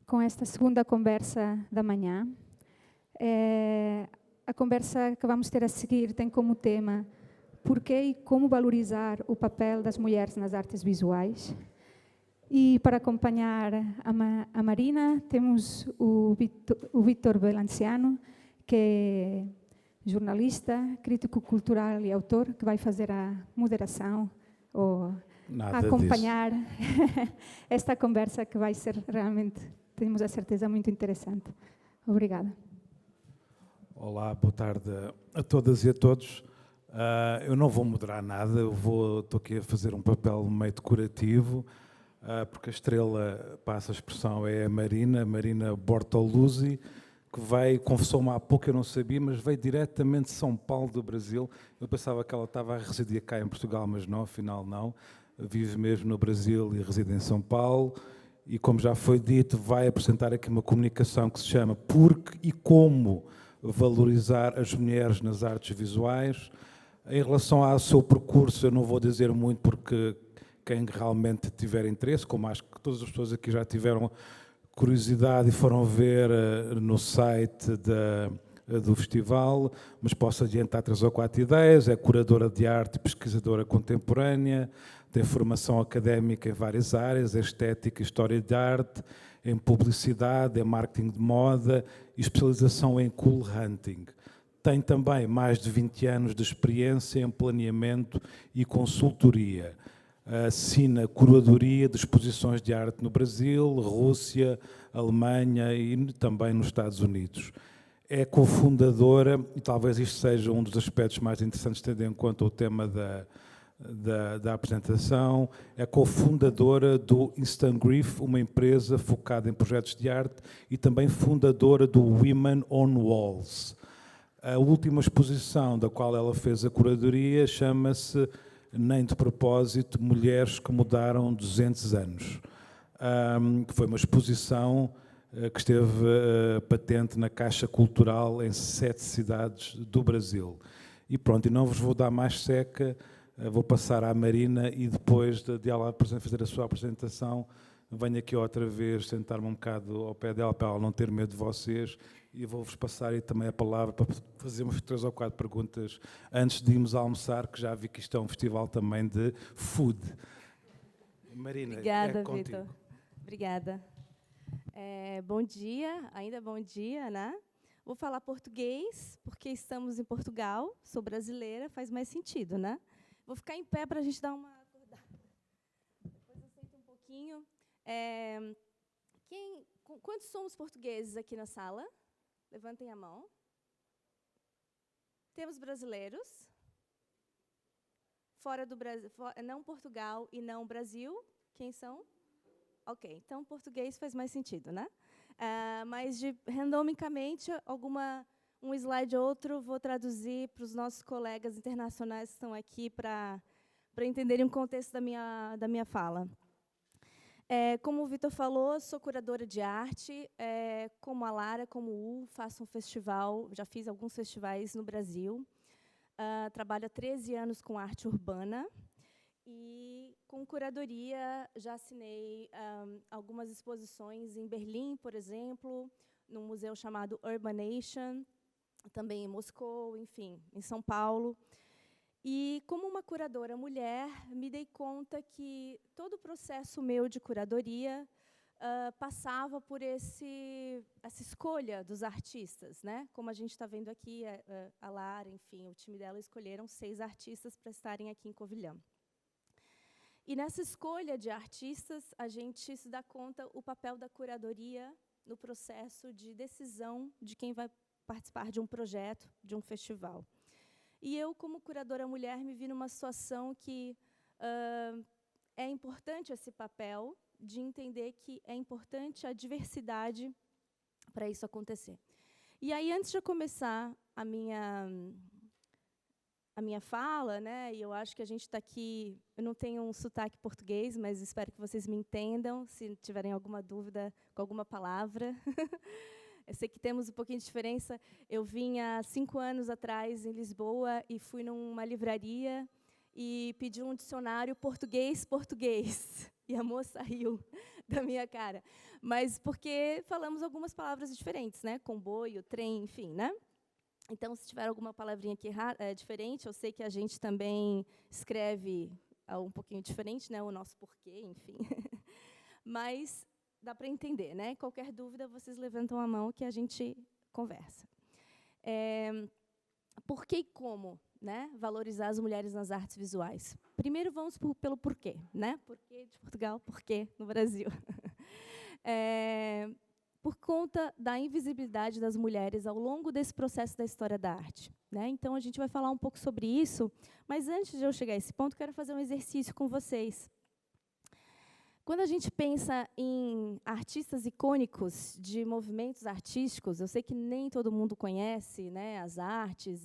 Com esta segunda conversa da manhã. A conversa que vamos ter a seguir tem como tema por que e como valorizar o papel das mulheres nas artes visuais. E para acompanhar a Marina, temos o Vítor Valenciano, que é jornalista, crítico cultural e autor, que vai fazer a moderação ou acompanhar esta conversa que vai ser realmente, temos a certeza, muito interessante. Obrigada. Olá, boa tarde a todas e a todos. Eu não vou moderar nada, estou aqui a fazer um papel meio decorativo, porque a estrela, passa a expressão, é a Marina Bortoluzzi, que confessou-me há pouco, eu não sabia, mas veio diretamente de São Paulo, do Brasil. Eu pensava que ela estava a residir cá em Portugal, mas não, afinal não. Vive mesmo no Brasil e reside em São Paulo. E, como já foi dito, vai apresentar aqui uma comunicação que se chama Porque e Como Valorizar as Mulheres nas Artes Visuais. Em relação ao seu percurso, eu não vou dizer muito, porque quem realmente tiver interesse, como acho que todas as pessoas aqui já tiveram curiosidade e foram ver no site do festival, mas posso adiantar 3 ou 4 ideias. É curadora de arte e pesquisadora contemporânea, tem formação académica em várias áreas, estética, história de arte, em publicidade, em marketing de moda e especialização em cool hunting. Tem também mais de 20 anos de experiência em planeamento e consultoria. Assina curadoria de exposições de arte no Brasil, Rússia, Alemanha e também nos Estados Unidos. É cofundadora, e talvez isto seja um dos aspectos mais interessantes, tendo em conta o tema da apresentação, é cofundadora do Instant Grief, uma empresa focada em projetos de arte, e também fundadora do Women on Walls. A última exposição da qual ela fez a curadoria chama-se, nem de propósito, Mulheres que Mudaram 200 anos, que foi uma exposição que esteve patente na Caixa Cultural em 7 cidades do Brasil. E pronto, e não vos vou dar mais seca, vou passar à Marina e depois de ela fazer a sua apresentação, venho aqui outra vez sentar-me um bocado ao pé dela para ela não ter medo de vocês, e vou-vos passar aí também a palavra para fazer umas 3 ou 4 perguntas antes de irmos almoçar, que já vi que isto é um festival também de food. Marina, obrigada, é contigo. Vítor. Obrigada. Bom dia, ainda bom dia, né? Vou falar português, porque estamos em Portugal, sou brasileira, faz mais sentido, né? Vou ficar em pé para a gente dar uma acordada. Depois eu sento um pouquinho. Quantos somos portugueses aqui na sala? Levantem a mão. Temos brasileiros? Fora do Brasil, não Portugal e não Brasil? Quem são? Ok, então português faz mais sentido, né? Mas, randomicamente, um slide ou outro, vou traduzir para os nossos colegas internacionais que estão aqui para entenderem o contexto da minha fala. Como o Vítor falou, sou curadora de arte, como a Lara, como o U, faço um festival, já fiz alguns festivais no Brasil, trabalho há 13 anos com arte urbana, e com curadoria já assinei algumas exposições em Berlim, por exemplo, num museu chamado Urbanation, também em Moscou, enfim, em São Paulo. E, como uma curadora mulher, me dei conta que todo o processo meu de curadoria passava por essa escolha dos artistas, né? Como a gente está vendo aqui, a Lara, enfim, o time dela escolheram 6 artistas para estarem aqui em Covilhã. E, nessa escolha de artistas, a gente se dá conta o papel da curadoria no processo de decisão de quem vai participar de um projeto, de um festival. E eu, como curadora mulher, me vi numa situação que é importante esse papel de entender que é importante a diversidade para isso acontecer. E aí, antes de eu começar a minha fala, né, e eu acho que a gente está aqui, eu não tenho um sotaque português, mas espero que vocês me entendam, se tiverem alguma dúvida com alguma palavra. Eu sei que temos um pouquinho de diferença. Eu vim há 5 anos atrás, em Lisboa, e fui numa livraria e pedi um dicionário português-português. E a moça riu da minha cara. Mas porque falamos algumas palavras diferentes, né? Comboio, trem, enfim, né? Então, se tiver alguma palavrinha aqui diferente, eu sei que a gente também escreve um pouquinho diferente, né? O nosso porquê, enfim. Mas dá para entender, né? Qualquer dúvida, vocês levantam a mão que a gente conversa. Por que e como, né, valorizar as mulheres nas artes visuais? Primeiro, vamos pelo porquê, né? Porquê de Portugal, porquê no Brasil? Por conta da invisibilidade das mulheres ao longo desse processo da história da arte, né? Então, a gente vai falar um pouco sobre isso, mas antes de eu chegar a esse ponto, quero fazer um exercício com vocês. Quando a gente pensa em artistas icônicos de movimentos artísticos, eu sei que nem todo mundo conhece, né, as artes,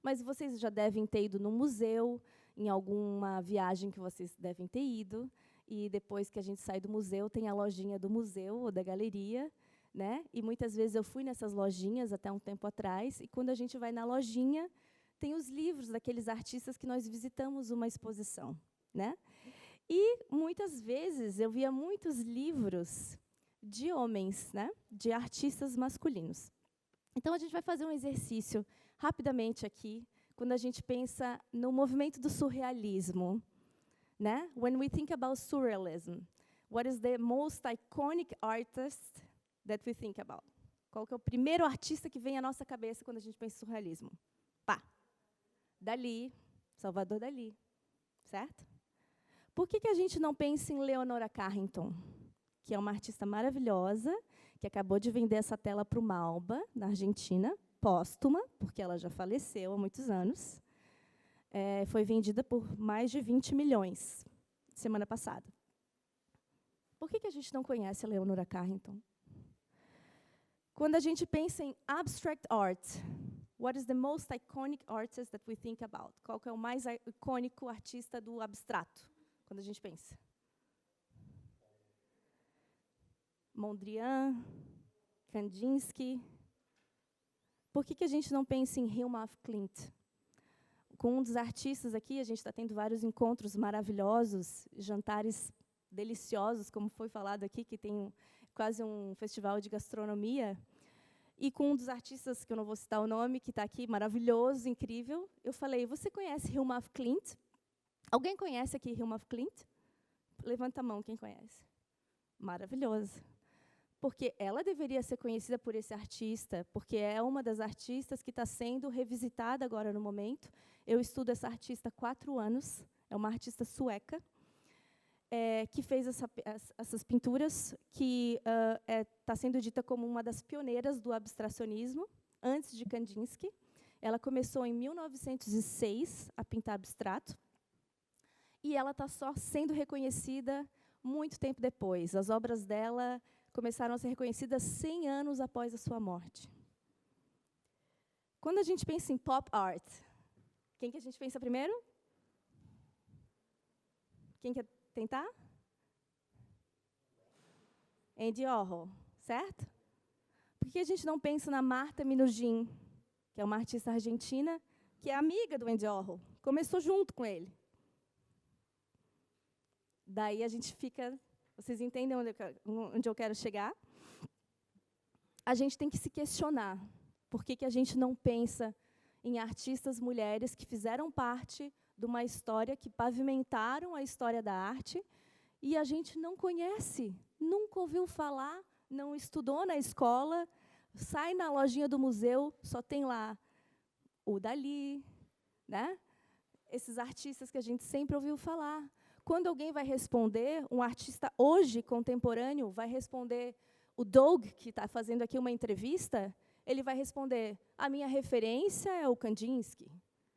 mas vocês já devem ter ido no museu, em alguma viagem que vocês devem ter ido, e depois que a gente sai do museu, tem a lojinha do museu ou da galeria, né? E muitas vezes eu fui nessas lojinhas até um tempo atrás, e quando a gente vai na lojinha, tem os livros daqueles artistas que nós visitamos uma exposição, né? E, muitas vezes, eu via muitos livros de homens, né, de artistas masculinos. Então, a gente vai fazer um exercício rapidamente aqui, quando a gente pensa no movimento do surrealismo. Né? When we think about surrealism, what is the most iconic artist that we think about? Qual que é o primeiro artista que vem à nossa cabeça quando a gente pensa em surrealismo? Pá! Dalí, Salvador Dalí, certo? Por que a gente não pensa em Leonora Carrington, que é uma artista maravilhosa, que acabou de vender essa tela para o Malba, na Argentina, póstuma, porque ela já faleceu há muitos anos. Foi vendida por mais de 20 milhões, semana passada. Por que a gente não conhece a Leonora Carrington? Quando a gente pensa em abstract art, what is the most iconic artist that we think about? Qual que é o mais icônico artista do abstrato? Quando a gente pensa. Mondrian, Kandinsky. Por que a gente não pensa em Hilma af Klint? Com um dos artistas aqui, a gente está tendo vários encontros maravilhosos, jantares deliciosos, como foi falado aqui, que tem quase um festival de gastronomia. E com um dos artistas, que eu não vou citar o nome, que está aqui, maravilhoso, incrível, eu falei, você conhece Hilma af Klint? Alguém conhece aqui Hilma af Klint? Levanta a mão, quem conhece. Maravilhoso. Porque ela deveria ser conhecida por esse artista, porque é uma das artistas que está sendo revisitada agora no momento. Eu estudo essa artista há 4 anos, é uma artista sueca, que fez essas pinturas, que está sendo dita como uma das pioneiras do abstracionismo, antes de Kandinsky. Ela começou em 1906 a pintar abstrato, e ela está só sendo reconhecida muito tempo depois. As obras dela começaram a ser reconhecidas 100 anos após a sua morte. Quando a gente pensa em pop art, quem que a gente pensa primeiro? Quem quer tentar? Andy Warhol, certo? Por que a gente não pensa na Marta Minuchin, que é uma artista argentina, que é amiga do Andy Warhol, começou junto com ele? Daí a gente fica... Vocês entendem onde eu quero chegar? A gente tem que se questionar. Por que a gente não pensa em artistas mulheres que fizeram parte de uma história, que pavimentaram a história da arte, e a gente não conhece, nunca ouviu falar, não estudou na escola, sai na lojinha do museu, só tem lá o Dalí, né? Esses artistas que a gente sempre ouviu falar. Quando alguém vai responder, um artista hoje, contemporâneo, vai responder, o Doug, que está fazendo aqui uma entrevista, ele vai responder, a minha referência é o Kandinsky,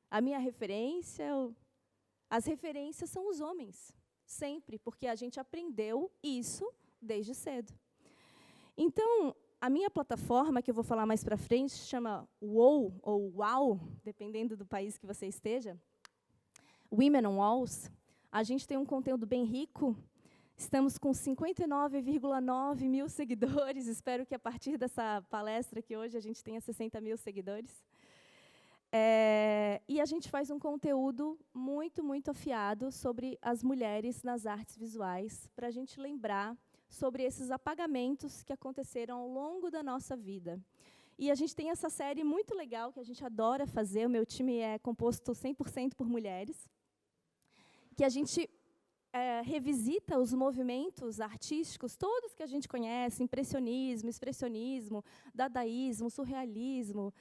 a minha referência é o... As referências são os homens, sempre, porque a gente aprendeu isso desde cedo. Então, a minha plataforma, que eu vou falar mais para frente, se chama WOW, ou WOW, dependendo do país que você esteja, Women on Walls. A gente tem um conteúdo bem rico, estamos com 59,9 mil seguidores, espero que a partir dessa palestra aqui hoje a gente tenha 60 mil seguidores. E a gente faz um conteúdo muito, muito afiado sobre as mulheres nas artes visuais, para a gente lembrar sobre esses apagamentos que aconteceram ao longo da nossa vida. E a gente tem essa série muito legal, que a gente adora fazer, o meu time é composto 100% por mulheres, que a gente revisita os movimentos artísticos, todos que a gente conhece, impressionismo, expressionismo, dadaísmo, surrealismo,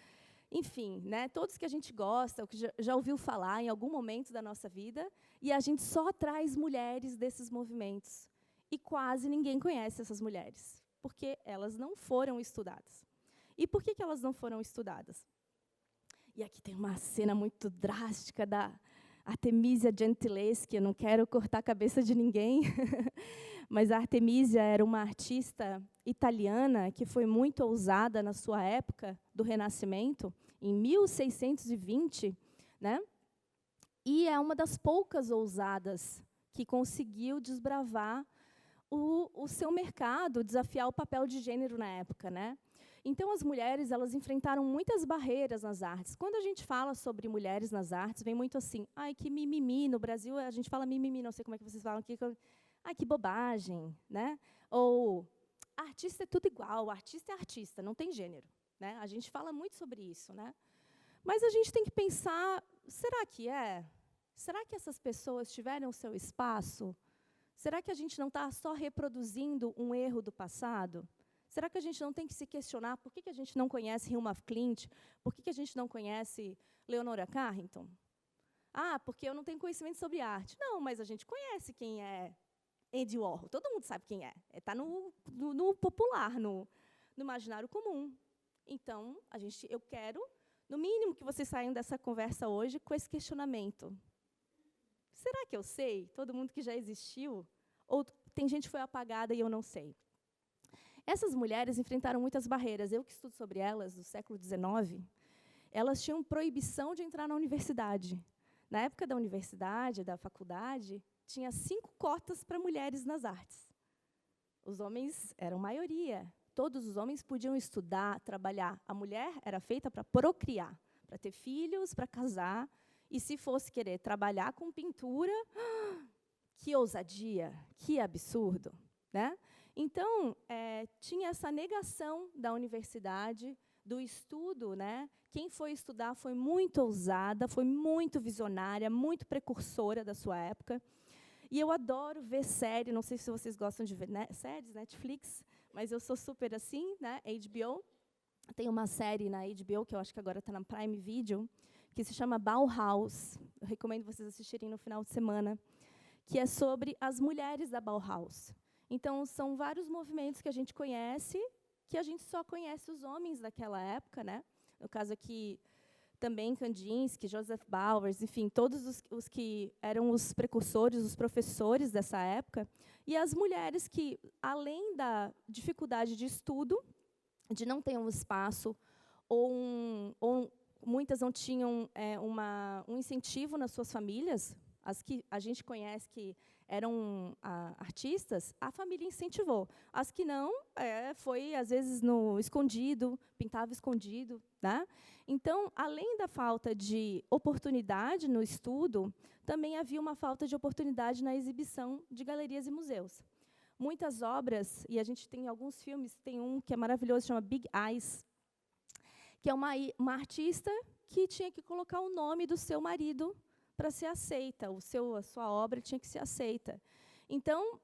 enfim, né, todos que a gente gosta, ou que já ouviu falar em algum momento da nossa vida, e a gente só traz mulheres desses movimentos. E quase ninguém conhece essas mulheres, porque elas não foram estudadas. E por que elas não foram estudadas? E aqui tem uma cena muito drástica da Artemisia Gentileschi, eu não quero cortar a cabeça de ninguém, mas a Artemisia era uma artista italiana que foi muito ousada na sua época do Renascimento, em 1620, né? E é uma das poucas ousadas que conseguiu desbravar o seu mercado, desafiar o papel de gênero na época, né? Então, as mulheres, elas enfrentaram muitas barreiras nas artes. Quando a gente fala sobre mulheres nas artes, vem muito assim, ai, que mimimi. No Brasil, a gente fala mimimi, não sei como é que vocês falam aqui. Ai, que bobagem, né? Ou, artista é tudo igual, artista é artista, não tem gênero, né? A gente fala muito sobre isso, né? Mas a gente tem que pensar, será que é? Será que essas pessoas tiveram o seu espaço? Será que a gente não está só reproduzindo um erro do passado? Será que a gente não tem que se questionar por que a gente não conhece Hilma af Klint? Por que a gente não conhece Leonora Carrington? Ah, porque eu não tenho conhecimento sobre arte. Não, mas a gente conhece quem é Andy Warhol. Todo mundo sabe quem é. Está no popular, no imaginário comum. Então, eu quero, no mínimo, que vocês saiam dessa conversa hoje com esse questionamento. Será que eu sei? Todo mundo que já existiu? Ou tem gente que foi apagada e eu não sei? Essas mulheres enfrentaram muitas barreiras. Eu que estudo sobre elas, do século XIX, elas tinham proibição de entrar na universidade. Na época da universidade, da faculdade, tinha 5 cotas para mulheres nas artes. Os homens eram maioria. Todos os homens podiam estudar, trabalhar. A mulher era feita para procriar, para ter filhos, para casar. E se fosse querer trabalhar com pintura, que ousadia, que absurdo, né? Então, tinha essa negação da universidade, do estudo, né? Quem foi estudar foi muito ousada, foi muito visionária, muito precursora da sua época. E eu adoro ver série, não sei se vocês gostam de ver séries, Netflix, mas eu sou super assim, né? HBO. Tem uma série na HBO, que eu acho que agora está na Prime Video, que se chama Bauhaus. Eu recomendo vocês assistirem no final de semana, que é sobre as mulheres da Bauhaus. Então, são vários movimentos que a gente conhece, que a gente só conhece os homens daquela época, né? No caso aqui, também Kandinsky, Joseph Bowers, enfim, todos os que eram os precursores, os professores dessa época. E as mulheres que, além da dificuldade de estudo, de não ter um espaço, ou muitas não tinham um incentivo nas suas famílias, as que a gente conhece que eram artistas, a família incentivou. As que não, foi, às vezes, no escondido, pintava escondido, né? Então, além da falta de oportunidade no estudo, também havia uma falta de oportunidade na exibição de galerias e museus. Muitas obras, e a gente tem alguns filmes, tem um que é maravilhoso, chama Big Eyes, que é uma artista que tinha que colocar o nome do seu marido para ser aceita, a sua obra tinha que ser aceita. Então,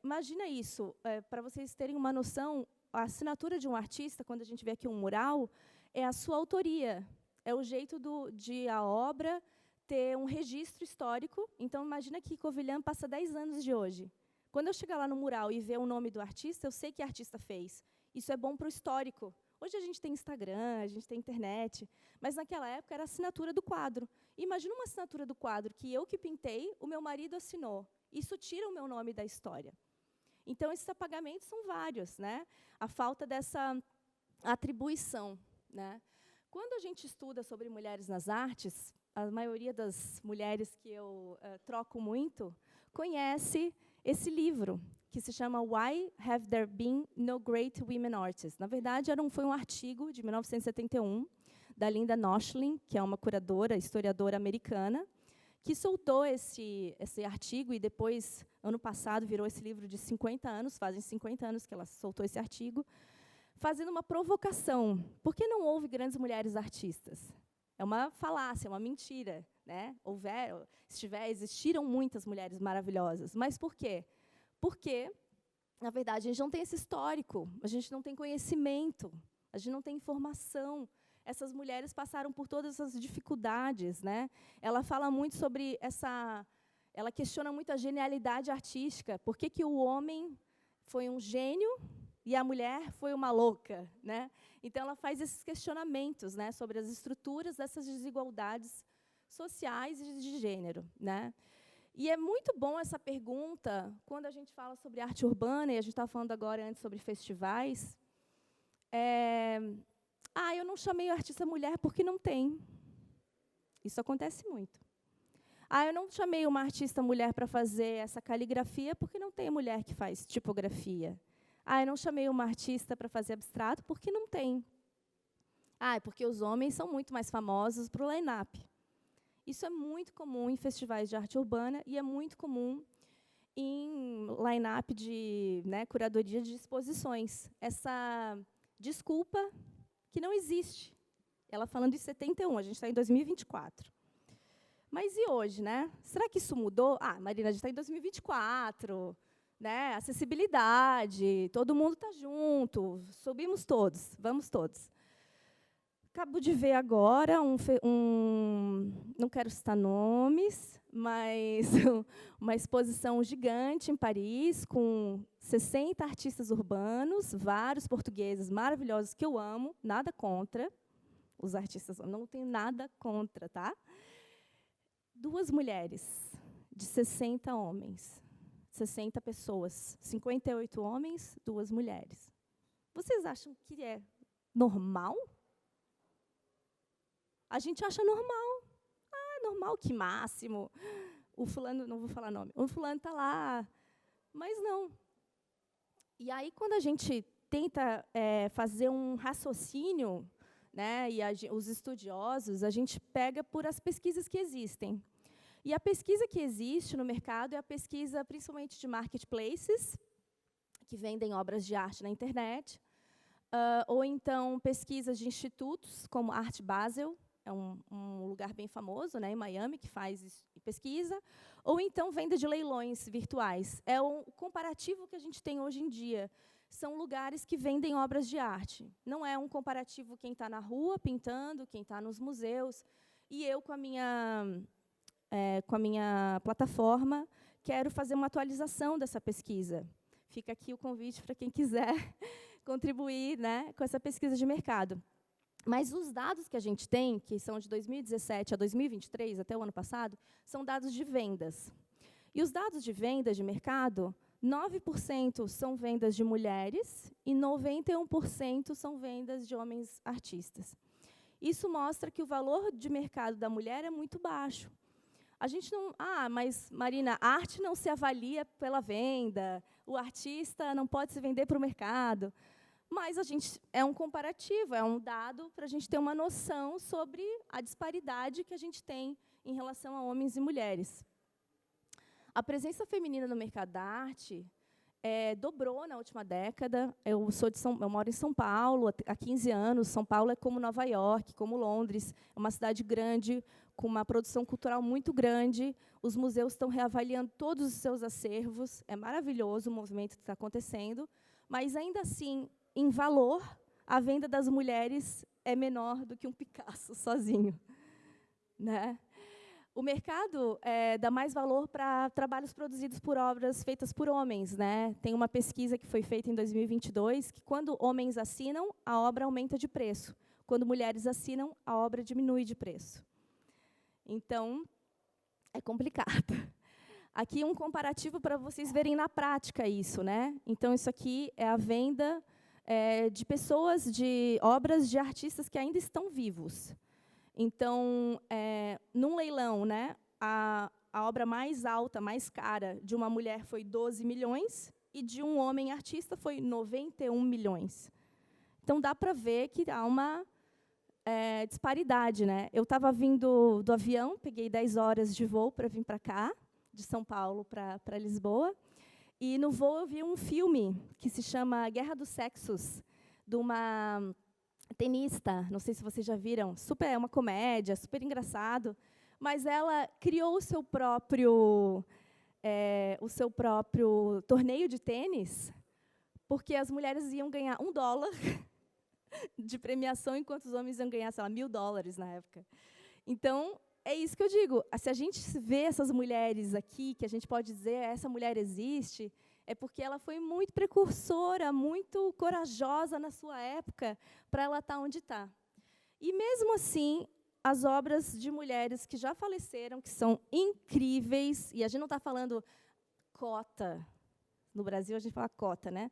imagina isso, para vocês terem uma noção, a assinatura de um artista, quando a gente vê aqui um mural, é a sua autoria, é o jeito de a obra ter um registro histórico. Então, imagina que Covilhã passa 10 anos de hoje. Quando eu chegar lá no mural e ver o nome do artista, eu sei que artista fez. Isso é bom para o histórico. Hoje a gente tem Instagram, a gente tem internet, mas naquela época era a assinatura do quadro. Imagina uma assinatura do quadro que eu que pintei, o meu marido assinou. Isso tira o meu nome da história. Então, esses apagamentos são vários, né? A falta dessa atribuição, né? Quando a gente estuda sobre mulheres nas artes, a maioria das mulheres que eu troco muito conhece esse livro, que se chama Why Have There Been No Great Women Artists? Na verdade, foi um artigo de 1971 da Linda Noshling, que é uma curadora, historiadora americana, que soltou esse artigo e depois, ano passado, virou esse livro de 50 anos, fazem 50 anos que ela soltou esse artigo, fazendo uma provocação. Por que não houve grandes mulheres artistas? É uma falácia, é uma mentira, né? Existiram muitas mulheres maravilhosas. Mas por quê? Porque, na verdade, a gente não tem esse histórico, a gente não tem conhecimento, a gente não tem informação. Essas mulheres passaram por todas essas dificuldades, né? Ela fala muito sobre ela questiona muito a genialidade artística. Por que o homem foi um gênio e a mulher foi uma louca, né? Então ela faz esses questionamentos, né, sobre as estruturas dessas desigualdades sociais e de gênero, né? E é muito bom essa pergunta quando a gente fala sobre arte urbana, e a gente estava falando agora antes sobre festivais. Eu não chamei a artista mulher porque não tem. Isso acontece muito. Eu não chamei uma artista mulher para fazer essa caligrafia porque não tem mulher que faz tipografia. Eu não chamei uma artista para fazer abstrato porque não tem. É porque os homens são muito mais famosos para o line-up. Isso é muito comum em festivais de arte urbana e é muito comum em line-up de, né, curadoria de exposições. Essa desculpa que não existe. Ela falando em 71, a gente está em 2024. Mas e hoje, né? Será que isso mudou? Marina, a gente está em 2024, né? Acessibilidade, todo mundo está junto, subimos todos, vamos todos. Acabo de ver agora não quero citar nomes, mas uma exposição gigante em Paris, com 60 artistas urbanos, vários portugueses maravilhosos que eu amo, nada contra os artistas, não tenho nada contra, tá? 2 mulheres de 60 homens, 60 pessoas, 58 homens, 2 mulheres. Vocês acham que é normal? A gente acha normal. Normal, que máximo. O fulano, não vou falar nome, o fulano está lá, mas não. E aí, quando a gente tenta fazer um raciocínio, né, e os estudiosos, a gente pega por as pesquisas que existem. E a pesquisa que existe no mercado é a pesquisa, principalmente de marketplaces, que vendem obras de arte na internet, ou então pesquisas de institutos, como Art Basel, é um lugar bem famoso, né, em Miami, que faz pesquisa, ou então venda de leilões virtuais. É um comparativo que a gente tem hoje em dia. São lugares que vendem obras de arte. Não é um comparativo quem está na rua pintando, quem está nos museus. E eu, com a minha plataforma, quero fazer uma atualização dessa pesquisa. Fica aqui o convite para quem quiser contribuir, né, com essa pesquisa de mercado. Mas os dados que a gente tem, que são de 2017 a 2023, até o ano passado, são dados de vendas. E os dados de vendas de mercado, 9% são vendas de mulheres e 91% são vendas de homens artistas. Isso mostra que o valor de mercado da mulher é muito baixo. A gente não... mas, Marina, a arte não se avalia pela venda, o artista não pode se vender para o mercado. Mas é um comparativo, é um dado para a gente ter uma noção sobre a disparidade que a gente tem em relação a homens e mulheres. A presença feminina no mercado da arte dobrou na última década. Eu moro em São Paulo há 15 anos. São Paulo é como Nova York, como Londres. É uma cidade grande, com uma produção cultural muito grande. Os museus estão reavaliando todos os seus acervos. É maravilhoso o movimento que está acontecendo. Mas, ainda assim, em valor, a venda das mulheres é menor do que um Picasso sozinho, né? O mercado dá mais valor para trabalhos produzidos por obras feitas por homens, né? Tem uma pesquisa que foi feita em 2022 que, quando homens assinam, a obra aumenta de preço. Quando mulheres assinam, a obra diminui de preço. Então, é complicado. Aqui um comparativo para vocês verem na prática isso, né? Então, isso aqui é a venda de pessoas, de obras de artistas que ainda estão vivos. Então, num leilão, né, a obra mais alta, mais cara de uma mulher foi 12 milhões e de um homem artista foi 91 milhões. Então, dá para ver que há disparidade, né? Eu estava vindo do avião, peguei 10 horas de voo para vir para cá, de São Paulo para Lisboa, e no voo eu vi um filme que se chama Guerra dos Sexos, de uma tenista, não sei se vocês já viram, é uma comédia, super engraçado, mas ela criou o seu próprio torneio de tênis, porque as mulheres iam ganhar $1 de premiação, enquanto os homens iam ganhar, sei lá, $1.000 na época. Então, é isso que eu digo. Se a gente vê essas mulheres aqui, que a gente pode dizer, essa mulher existe, é porque ela foi muito precursora, muito corajosa na sua época, para ela estar onde está. E, mesmo assim, as obras de mulheres que já faleceram, que são incríveis, e a gente não está falando cota. No Brasil, a gente fala cota, né?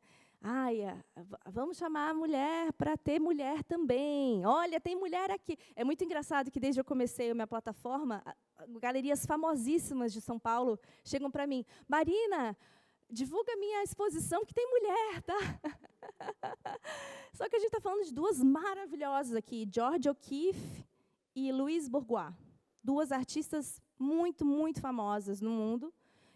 Vamos chamar a mulher para ter mulher também. Olha, tem mulher aqui. É muito engraçado que, desde que eu comecei a minha plataforma, galerias famosíssimas de São Paulo chegam para mim. Marina, divulga minha exposição que tem mulher, tá? Só que a gente está falando de duas maravilhosas aqui, George O'Keeffe e Louise Bourgeois. Duas artistas muito, muito famosas no mundo.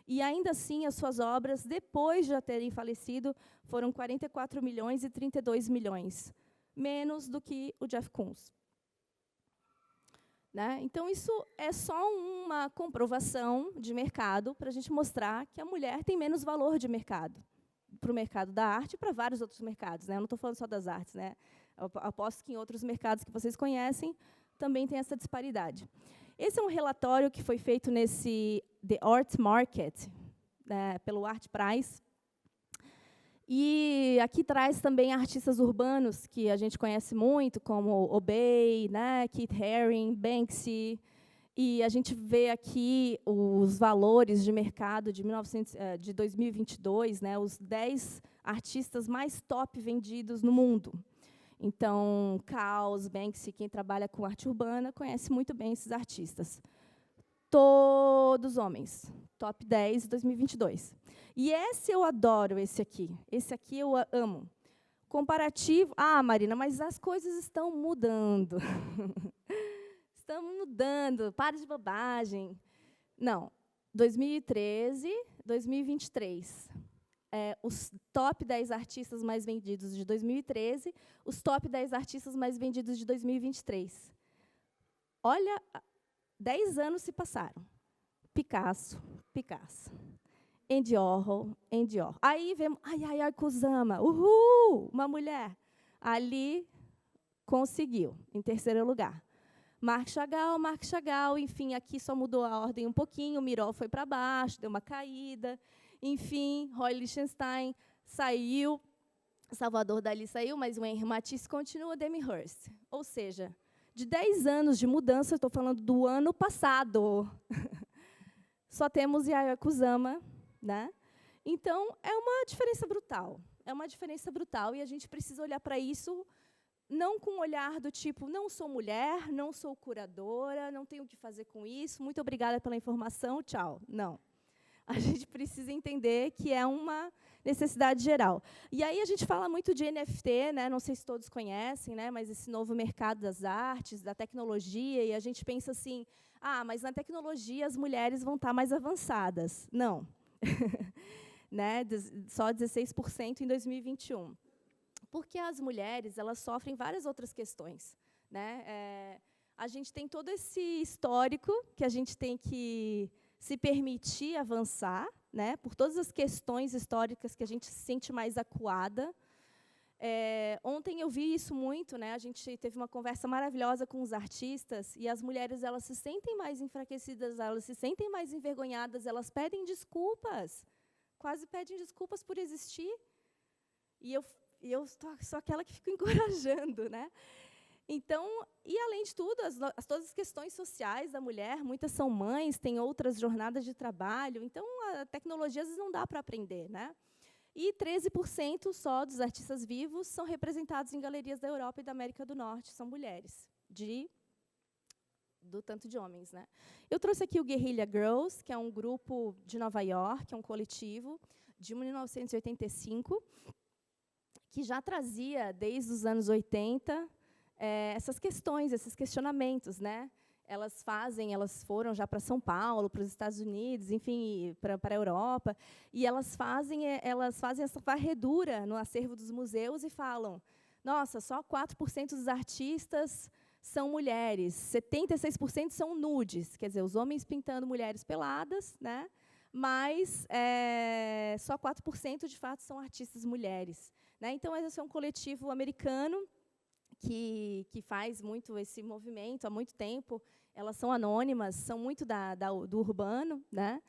E, ainda assim, as suas obras, depois de já terem falecido, foram 44 milhões e 32 milhões. Menos do que o Jeff Koons. Né? Então, isso é só uma comprovação de mercado para a gente mostrar que a mulher tem menos valor de mercado. Para o mercado da arte e para vários outros mercados. Né? Eu não estou falando só das artes. Né? Eu aposto que em outros mercados que vocês conhecem também tem essa disparidade. Esse é um relatório que foi feito nesse The Art Market, né, pelo Art Prize. E aqui traz também artistas urbanos que a gente conhece muito, como Obey, né, Keith Haring, Banksy. E a gente vê aqui os valores de mercado de 2022, né, os 10 artistas mais top vendidos no mundo. Então, Kaws, Banksy, quem trabalha com arte urbana, conhece muito bem esses artistas. Todos homens. Top 10 de 2022. E esse eu adoro, esse aqui. Esse aqui eu amo. Comparativo. Marina, mas as coisas estão mudando. Estão mudando. Para de bobagem. Não. 2013, 2023. Os top 10 artistas mais vendidos de 2013, os top 10 artistas mais vendidos de 2023. Olha, 10 anos se passaram. Picasso. Andy Warhol. Aí vemos, Kusama, uma mulher. Ali, conseguiu, em terceiro lugar. Marc Chagall, enfim, aqui só mudou a ordem um pouquinho, o Miró foi para baixo, deu uma caída. Enfim, Roy Lichtenstein saiu, Salvador Dalí saiu, mas o Henri Matisse continua, Damien Hirst. Ou seja, de 10 anos de mudança, estou falando do ano passado, só temos Yayoi Kusama, né? Então, é uma diferença brutal. E a gente precisa olhar para isso, não com um olhar do tipo, não sou mulher, não sou curadora, não tenho o que fazer com isso, muito obrigada pela informação, tchau. Não. A gente precisa entender que é uma necessidade geral. E aí a gente fala muito de NFT, né? Não sei se todos conhecem, né? Mas esse novo mercado das artes, da tecnologia, e a gente pensa assim, mas na tecnologia as mulheres vão estar mais avançadas. Não. Né? Só 16% em 2021. Porque as mulheres elas sofrem várias outras questões. Né? A gente tem todo esse histórico que a gente tem que se permitir avançar, né, por todas as questões históricas que a gente se sente mais acuada. Ontem eu vi isso muito, né, a gente teve uma conversa maravilhosa com os artistas, e as mulheres elas se sentem mais enfraquecidas, elas se sentem mais envergonhadas, elas pedem desculpas, quase pedem desculpas por existir. E eu sou aquela que fico encorajando, né? Então, e além de tudo, todas as questões sociais da mulher, muitas são mães, têm outras jornadas de trabalho, então a tecnologia às vezes não dá para aprender, né? E 13% só dos artistas vivos são representados em galerias da Europa e da América do Norte, são mulheres, do tanto de homens, né? Eu trouxe aqui o Guerrilla Girls, que é um grupo de Nova York, é um coletivo de 1985, que já trazia, desde os anos 80, essas questões, esses questionamentos, né? Elas foram já para São Paulo, para os Estados Unidos, enfim, para a Europa, e elas fazem essa varredura no acervo dos museus e falam: nossa, só 4% dos artistas são mulheres, 76% são nudes, quer dizer, os homens pintando mulheres peladas, né? Mas só 4% de fato são artistas mulheres, né? Então, esse é um coletivo americano que faz muito esse movimento há muito tempo. Elas são anônimas, são muito do urbano, né?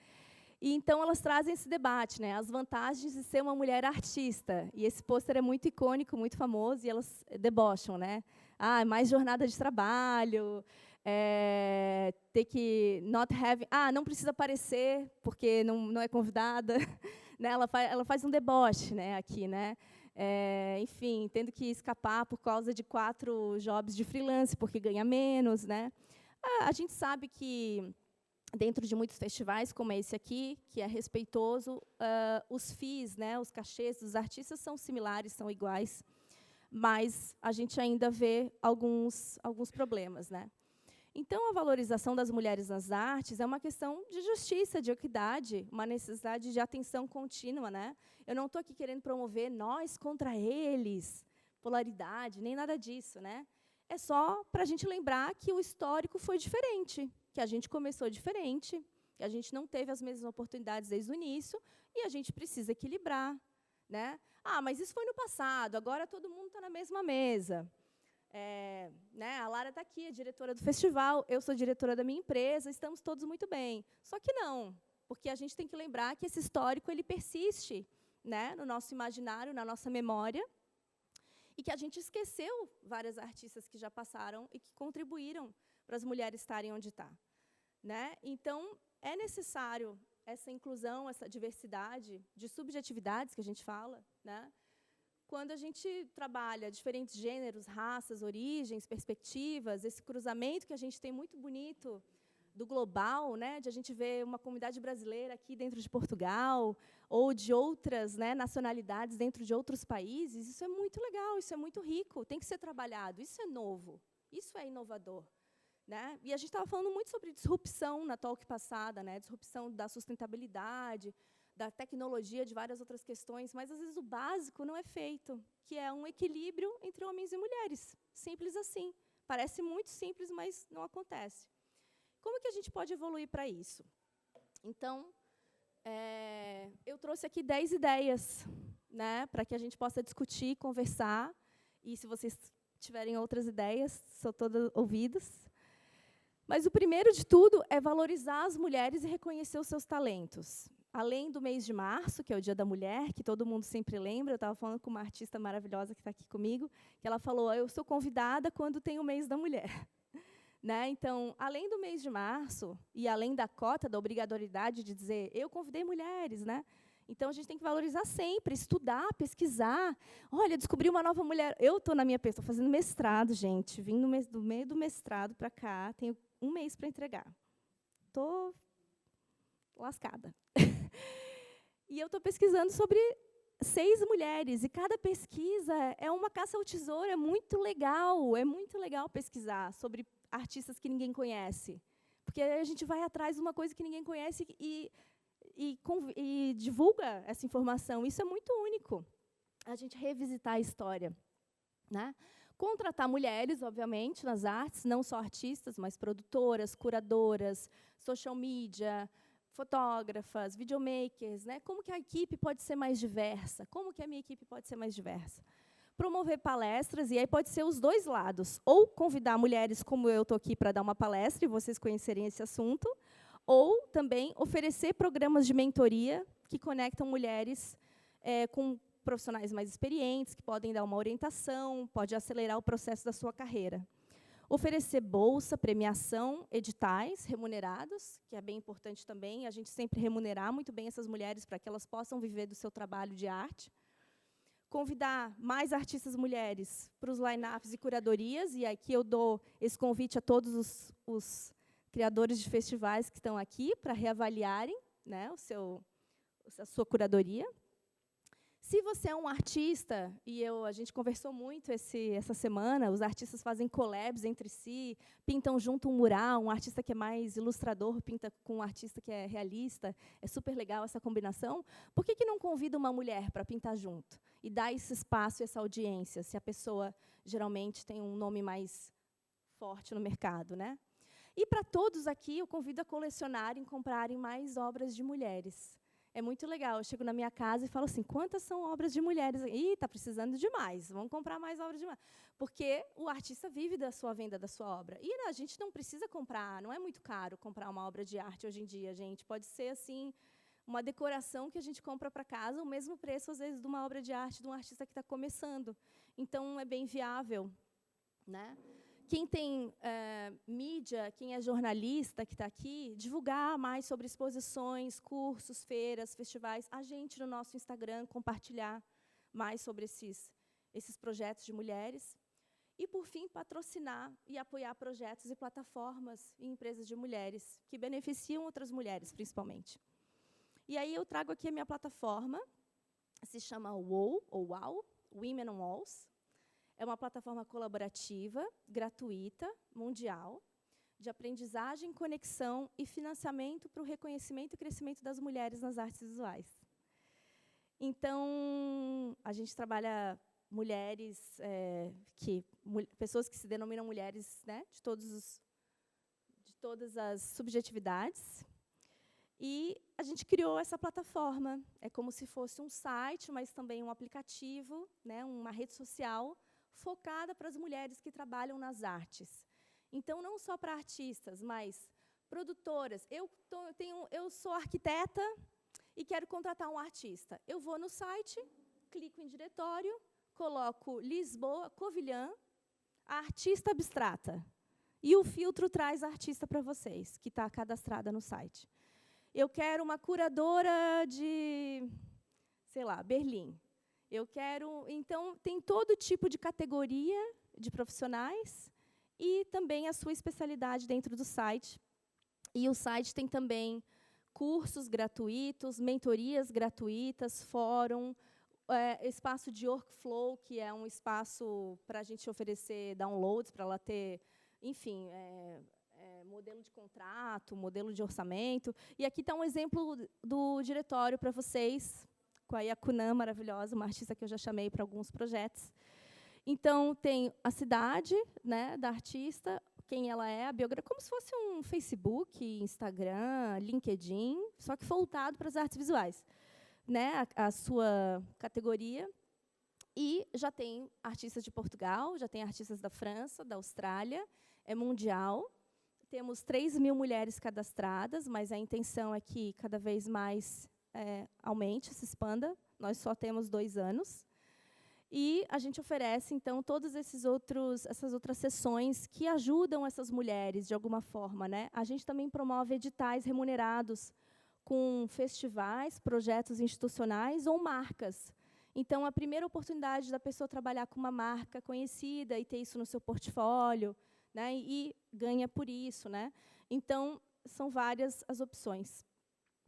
E então elas trazem esse debate, né? As vantagens de ser uma mulher artista. E esse pôster é muito icônico, muito famoso, e elas debocham, né? Mais jornada de trabalho, ter que not having, não precisa aparecer porque não é convidada, né? Ela faz um deboche, né? Aqui, né? Enfim, tendo que escapar por causa de 4 jobs de freelance porque ganha menos, né? A gente sabe que dentro de muitos festivais, como esse aqui, que é respeitoso, os fees, né, os cachês dos artistas são similares, são iguais, mas a gente ainda vê alguns problemas, né? Então, a valorização das mulheres nas artes é uma questão de justiça, de equidade, uma necessidade de atenção contínua, né? Eu não estou aqui querendo promover nós contra eles, polaridade, nem nada disso, né? É só para a gente lembrar que o histórico foi diferente, que a gente começou diferente, que a gente não teve as mesmas oportunidades desde o início, e a gente precisa equilibrar, né? Mas isso foi no passado, agora todo mundo está na mesma mesa. Né, a Lara está aqui, é diretora do festival, eu sou diretora da minha empresa, estamos todos muito bem. Só que não, porque a gente tem que lembrar que esse histórico ele persiste, né, no nosso imaginário, na nossa memória, e que a gente esqueceu várias artistas que já passaram e que contribuíram para as mulheres estarem onde estão. Né? Então, é necessário essa inclusão, essa diversidade de subjetividades que a gente fala, né? Quando a gente trabalha diferentes gêneros, raças, origens, perspectivas, esse cruzamento que a gente tem muito bonito do global, né, de a gente ver uma comunidade brasileira aqui dentro de Portugal, ou de outras, né, nacionalidades dentro de outros países, isso é muito legal, isso é muito rico, tem que ser trabalhado, isso é novo, isso é inovador. Né? E a gente estava falando muito sobre disrupção na talk passada, né, disrupção da sustentabilidade, da tecnologia, de várias outras questões, mas, às vezes, o básico não é feito, que é um equilíbrio entre homens e mulheres. Simples assim. Parece muito simples, mas não acontece. Como que a gente pode evoluir para isso? Então, eu trouxe aqui 10 ideias, né, para que a gente possa discutir, conversar, e, se vocês tiverem outras ideias, sou toda ouvidos. Mas o primeiro de tudo é valorizar as mulheres e reconhecer os seus talentos. Além do mês de março, que é o Dia da Mulher, que todo mundo sempre lembra, eu estava falando com uma artista maravilhosa que está aqui comigo, que ela falou, eu sou convidada quando tem o mês da mulher. Né? Então, além do mês de março, e além da cota, da obrigatoriedade de dizer, eu convidei mulheres, né? Então, a gente tem que valorizar sempre, estudar, pesquisar. Olha, descobri uma nova mulher. Eu estou na minha estou fazendo mestrado, gente. Vim do meio do mestrado para cá, tenho 1 mês para entregar. Estou lascada. E eu estou pesquisando sobre 6 mulheres, e cada pesquisa é uma caça ao tesouro, é muito legal pesquisar sobre artistas que ninguém conhece, porque aí a gente vai atrás de uma coisa que ninguém conhece e divulga essa informação, isso é muito único, a gente revisitar a história. Né? Contratar mulheres, obviamente, nas artes, não só artistas, mas produtoras, curadoras, social media, fotógrafas, videomakers, né? Como que a equipe pode ser mais diversa? Como que a minha equipe pode ser mais diversa? Promover palestras, e aí pode ser os 2 lados, ou convidar mulheres como eu estou aqui para dar uma palestra e vocês conhecerem esse assunto, ou também oferecer programas de mentoria que conectam mulheres com profissionais mais experientes, que podem dar uma orientação, pode acelerar o processo da sua carreira. Oferecer bolsa, premiação, editais remunerados, que é bem importante também, a gente sempre remunerar muito bem essas mulheres para que elas possam viver do seu trabalho de arte. Convidar mais artistas mulheres para os line-ups e curadorias, e aqui eu dou esse convite a todos os criadores de festivais que estão aqui para reavaliarem, né, a sua curadoria. Se você é um artista, a gente conversou muito essa semana, os artistas fazem collabs entre si, pintam junto um mural, um artista que é mais ilustrador pinta com um artista que é realista, é super legal essa combinação. Por que não convida uma mulher para pintar junto? E dá esse espaço e essa audiência, se a pessoa geralmente tem um nome mais forte no mercado, né? E para todos aqui, eu convido a colecionarem, comprarem mais obras de mulheres. É muito legal. Eu chego na minha casa e falo assim, quantas são obras de mulheres? Ih, está precisando de mais, vamos comprar mais obras de mulheres. Porque o artista vive da sua venda da sua obra. E a gente não precisa comprar, não é muito caro comprar uma obra de arte hoje em dia, gente. Pode ser, assim, uma decoração que a gente compra para casa, o mesmo preço, às vezes, de uma obra de arte de um artista que está começando. Então, é bem viável, né? Quem tem mídia, quem é jornalista que está aqui, divulgar mais sobre exposições, cursos, feiras, festivais, a gente no nosso Instagram compartilhar mais sobre esses projetos de mulheres. E, por fim, patrocinar e apoiar projetos e plataformas e empresas de mulheres, que beneficiam outras mulheres, principalmente. E aí eu trago aqui a minha plataforma, se chama WOW, Women on Walls. É uma plataforma colaborativa, gratuita, mundial, de aprendizagem, conexão e financiamento para o reconhecimento e crescimento das mulheres nas artes visuais. Então, a gente trabalha mulheres, pessoas que se denominam mulheres, né, de todas as subjetividades. E a gente criou essa plataforma. É como se fosse um site, mas também um aplicativo, né, uma rede social, focada para as mulheres que trabalham nas artes. Então, não só para artistas, mas produtoras. Eu sou arquiteta e quero contratar um artista. Eu vou no site, clico em diretório, coloco Lisboa, Covilhã, a artista abstrata. E o filtro traz a artista para vocês, que está cadastrada no site. Eu quero uma curadora de, sei lá, Berlim. Então, tem todo tipo de categoria de profissionais e também a sua especialidade dentro do site. E o site tem também cursos gratuitos, mentorias gratuitas, fórum, espaço de workflow, que é um espaço para a gente oferecer downloads, para ela ter, enfim, modelo de contrato, modelo de orçamento. E aqui está um exemplo do diretório para vocês, com a Yakunã, maravilhosa, uma artista que eu já chamei para alguns projetos. Então, tem a cidade, né, da artista, quem ela é, a biografia, como se fosse um Facebook, Instagram, LinkedIn, só que voltado para as artes visuais, né, a sua categoria. E já tem artistas de Portugal, já tem artistas da França, da Austrália, é mundial. Temos 3.000 mulheres cadastradas, mas a intenção é que cada vez mais aumente, se expanda. Nós só temos 2 anos. E a gente oferece, então, todas essas outras sessões que ajudam essas mulheres, de alguma forma, né? A gente também promove editais remunerados com festivais, projetos institucionais ou marcas. Então, a primeira oportunidade da pessoa trabalhar com uma marca conhecida e ter isso no seu portfólio, né? E ganha por isso, né? Então, são várias as opções.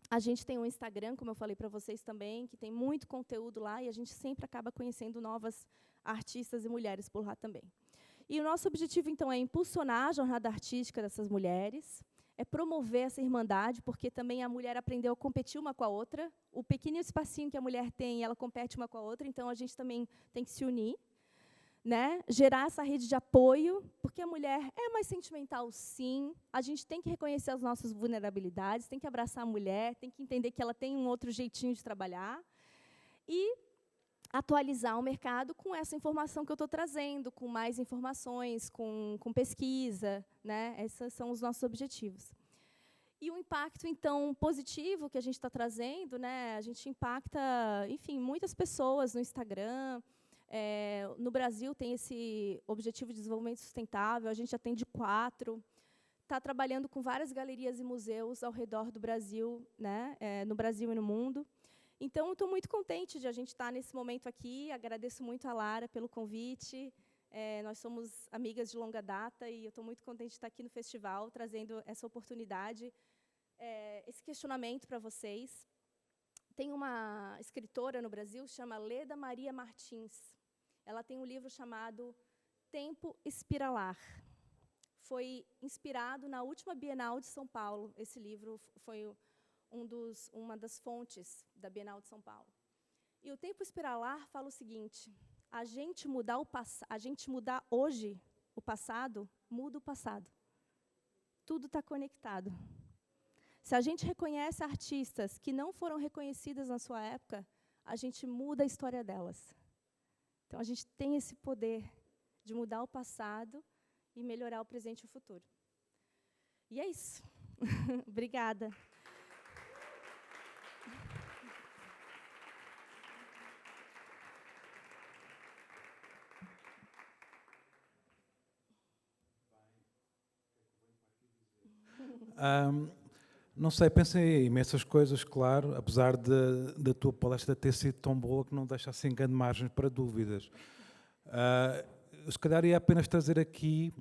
A gente tem um Instagram, como eu falei para vocês também, que tem muito conteúdo lá, e a gente sempre acaba conhecendo novas artistas e mulheres por lá também. E o nosso objetivo, então, é impulsionar a jornada artística dessas mulheres, é promover essa irmandade, porque também a mulher aprendeu a competir uma com a outra. O pequeno espacinho que a mulher tem, ela compete uma com a outra, então a gente também tem que se unir, né? Gerar essa rede de apoio, porque a mulher é mais sentimental, sim. A gente tem que reconhecer as nossas vulnerabilidades, tem que abraçar a mulher, tem que entender que ela tem um outro jeitinho de trabalhar e atualizar o mercado com essa informação que eu estou trazendo, com mais informações, com pesquisa, né? Esses são os nossos objetivos. E o impacto, então, positivo que a gente está trazendo, né? A gente impacta, enfim, muitas pessoas no Instagram. No Brasil tem esse objetivo de desenvolvimento sustentável, a gente atende 4, está trabalhando com várias galerias e museus ao redor do Brasil, né, no Brasil e no mundo. Então, estou muito contente de a gente estar nesse momento aqui, agradeço muito a Lara pelo convite, nós somos amigas de longa data e eu estou muito contente de estar aqui no festival, trazendo essa oportunidade, esse questionamento para vocês, Tem uma escritora no Brasil, chama Leda Maria Martins. Ela tem um livro chamado Tempo Espiralar. Foi inspirado na última Bienal de São Paulo. Esse livro foi uma das fontes da Bienal de São Paulo. E o Tempo Espiralar fala o seguinte: a gente mudar hoje o passado, muda o passado. Tudo está conectado. Se a gente reconhece artistas que não foram reconhecidas na sua época, a gente muda a história delas. Então, a gente tem esse poder de mudar o passado e melhorar o presente e o futuro. E é isso. Obrigada. Não sei, pensei em imensas coisas, claro, apesar da tua palestra ter sido tão boa que não deixa assim grande margem para dúvidas. Se calhar ia apenas trazer aqui,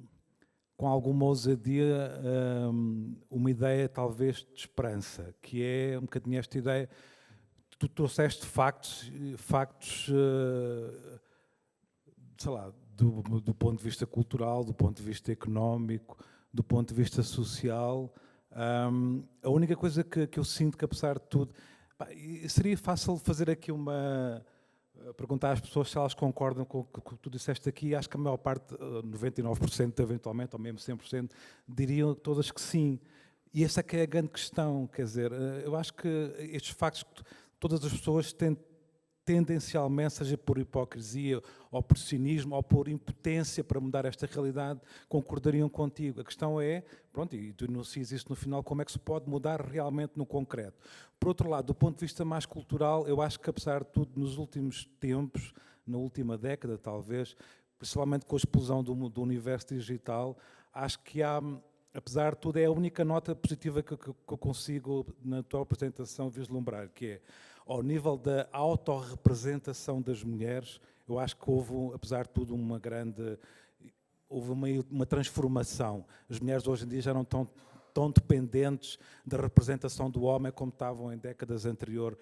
com alguma ousadia, uma ideia talvez de esperança, que é um bocadinho esta ideia. Tu trouxeste factos, sei lá, do ponto de vista cultural, do ponto de vista económico, do ponto de vista social. A única coisa que eu sinto que, apesar de tudo, seria fácil fazer aqui perguntar às pessoas se elas concordam com o que tu disseste aqui. Acho que a maior parte, 99% eventualmente, ou mesmo 100%, diriam todas que sim. E essa é que é a grande questão, quer dizer, eu acho que estes factos, todas as pessoas tendencialmente, seja por hipocrisia, ou por cinismo, ou por impotência para mudar esta realidade, concordariam contigo. A questão é, pronto, e tu enuncias isso no final, como é que se pode mudar realmente no concreto. Por outro lado, do ponto de vista mais cultural, eu acho que, apesar de tudo, nos últimos tempos, na última década talvez, principalmente com a explosão do universo digital, acho que há, apesar de tudo, é a única nota positiva que eu consigo, na tua apresentação, vislumbrar, que é, ao nível da autorrepresentação das mulheres, eu acho que houve, apesar de tudo, houve uma transformação. As mulheres hoje em dia já não estão tão dependentes da representação do homem como estavam em décadas anteriores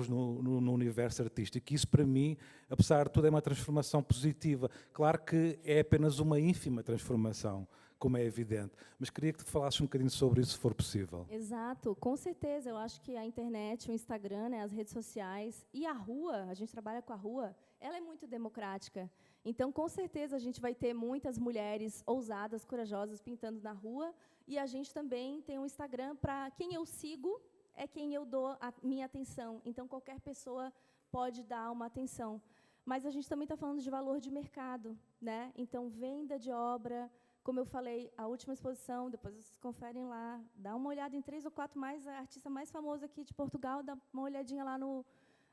no universo artístico. Isso, para mim, apesar de tudo, é uma transformação positiva. Claro que é apenas uma ínfima transformação, como é evidente. Mas queria que tu falasses um bocadinho sobre isso, se for possível. Exato, com certeza. Eu acho que a internet, o Instagram, né, as redes sociais e a rua, a gente trabalha com a rua, ela é muito democrática. Então, com certeza, a gente vai ter muitas mulheres ousadas, corajosas, pintando na rua. E a gente também tem um Instagram para quem eu sigo, é quem eu dou a minha atenção. Então, qualquer pessoa pode dar uma atenção. Mas a gente também está falando de valor de mercado, né? Então, venda de obra. Como eu falei, a última exposição, depois vocês conferem lá, dá uma olhada em 3 ou 4 artistas mais famosos aqui de Portugal, dá uma olhadinha lá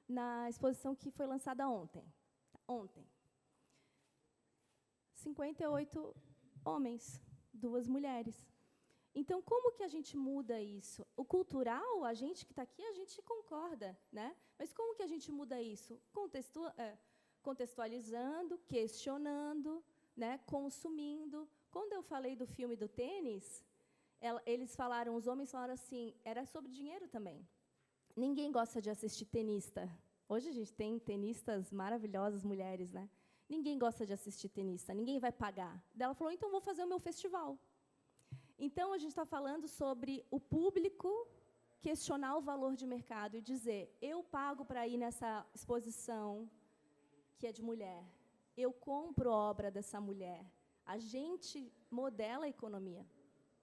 na exposição que foi lançada ontem. 58 homens, 2 mulheres. Então, como que a gente muda isso? O cultural, a gente que está aqui, a gente concorda, né? Mas como que a gente muda isso? Contextualizando, questionando, né? Consumindo. Quando eu falei do filme do tênis, os homens falaram assim, era sobre dinheiro também. Ninguém gosta de assistir tenista. Hoje a gente tem tenistas maravilhosas, mulheres, né? Ninguém gosta de assistir tenista, ninguém vai pagar. Daí ela falou, então vou fazer o meu festival. Então, a gente está falando sobre o público questionar o valor de mercado e dizer, eu pago para ir nessa exposição que é de mulher, eu compro obra dessa mulher. A gente modela a economia.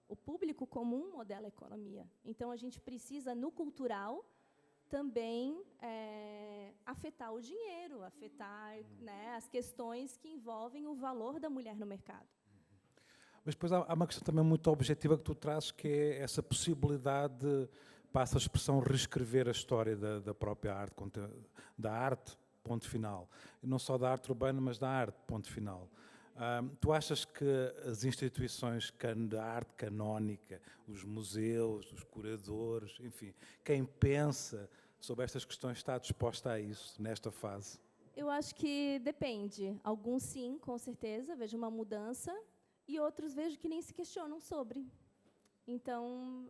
O público comum modela a economia. Então, a gente precisa, no cultural, também afetar o dinheiro, afetar, né, as questões que envolvem o valor da mulher no mercado. Mas depois há uma questão também muito objetiva que tu trazes, que é essa possibilidade de, passa a expressão, reescrever a história da própria arte, da arte, ponto final. E não só da arte urbana, mas da arte, ponto final. Tu achas que as instituições da arte canónica, os museus, os curadores, enfim, quem pensa sobre estas questões está disposta a isso, nesta fase? Eu acho que depende. Alguns, sim, com certeza, vejo uma mudança, e outros vejo que nem se questionam sobre. Então,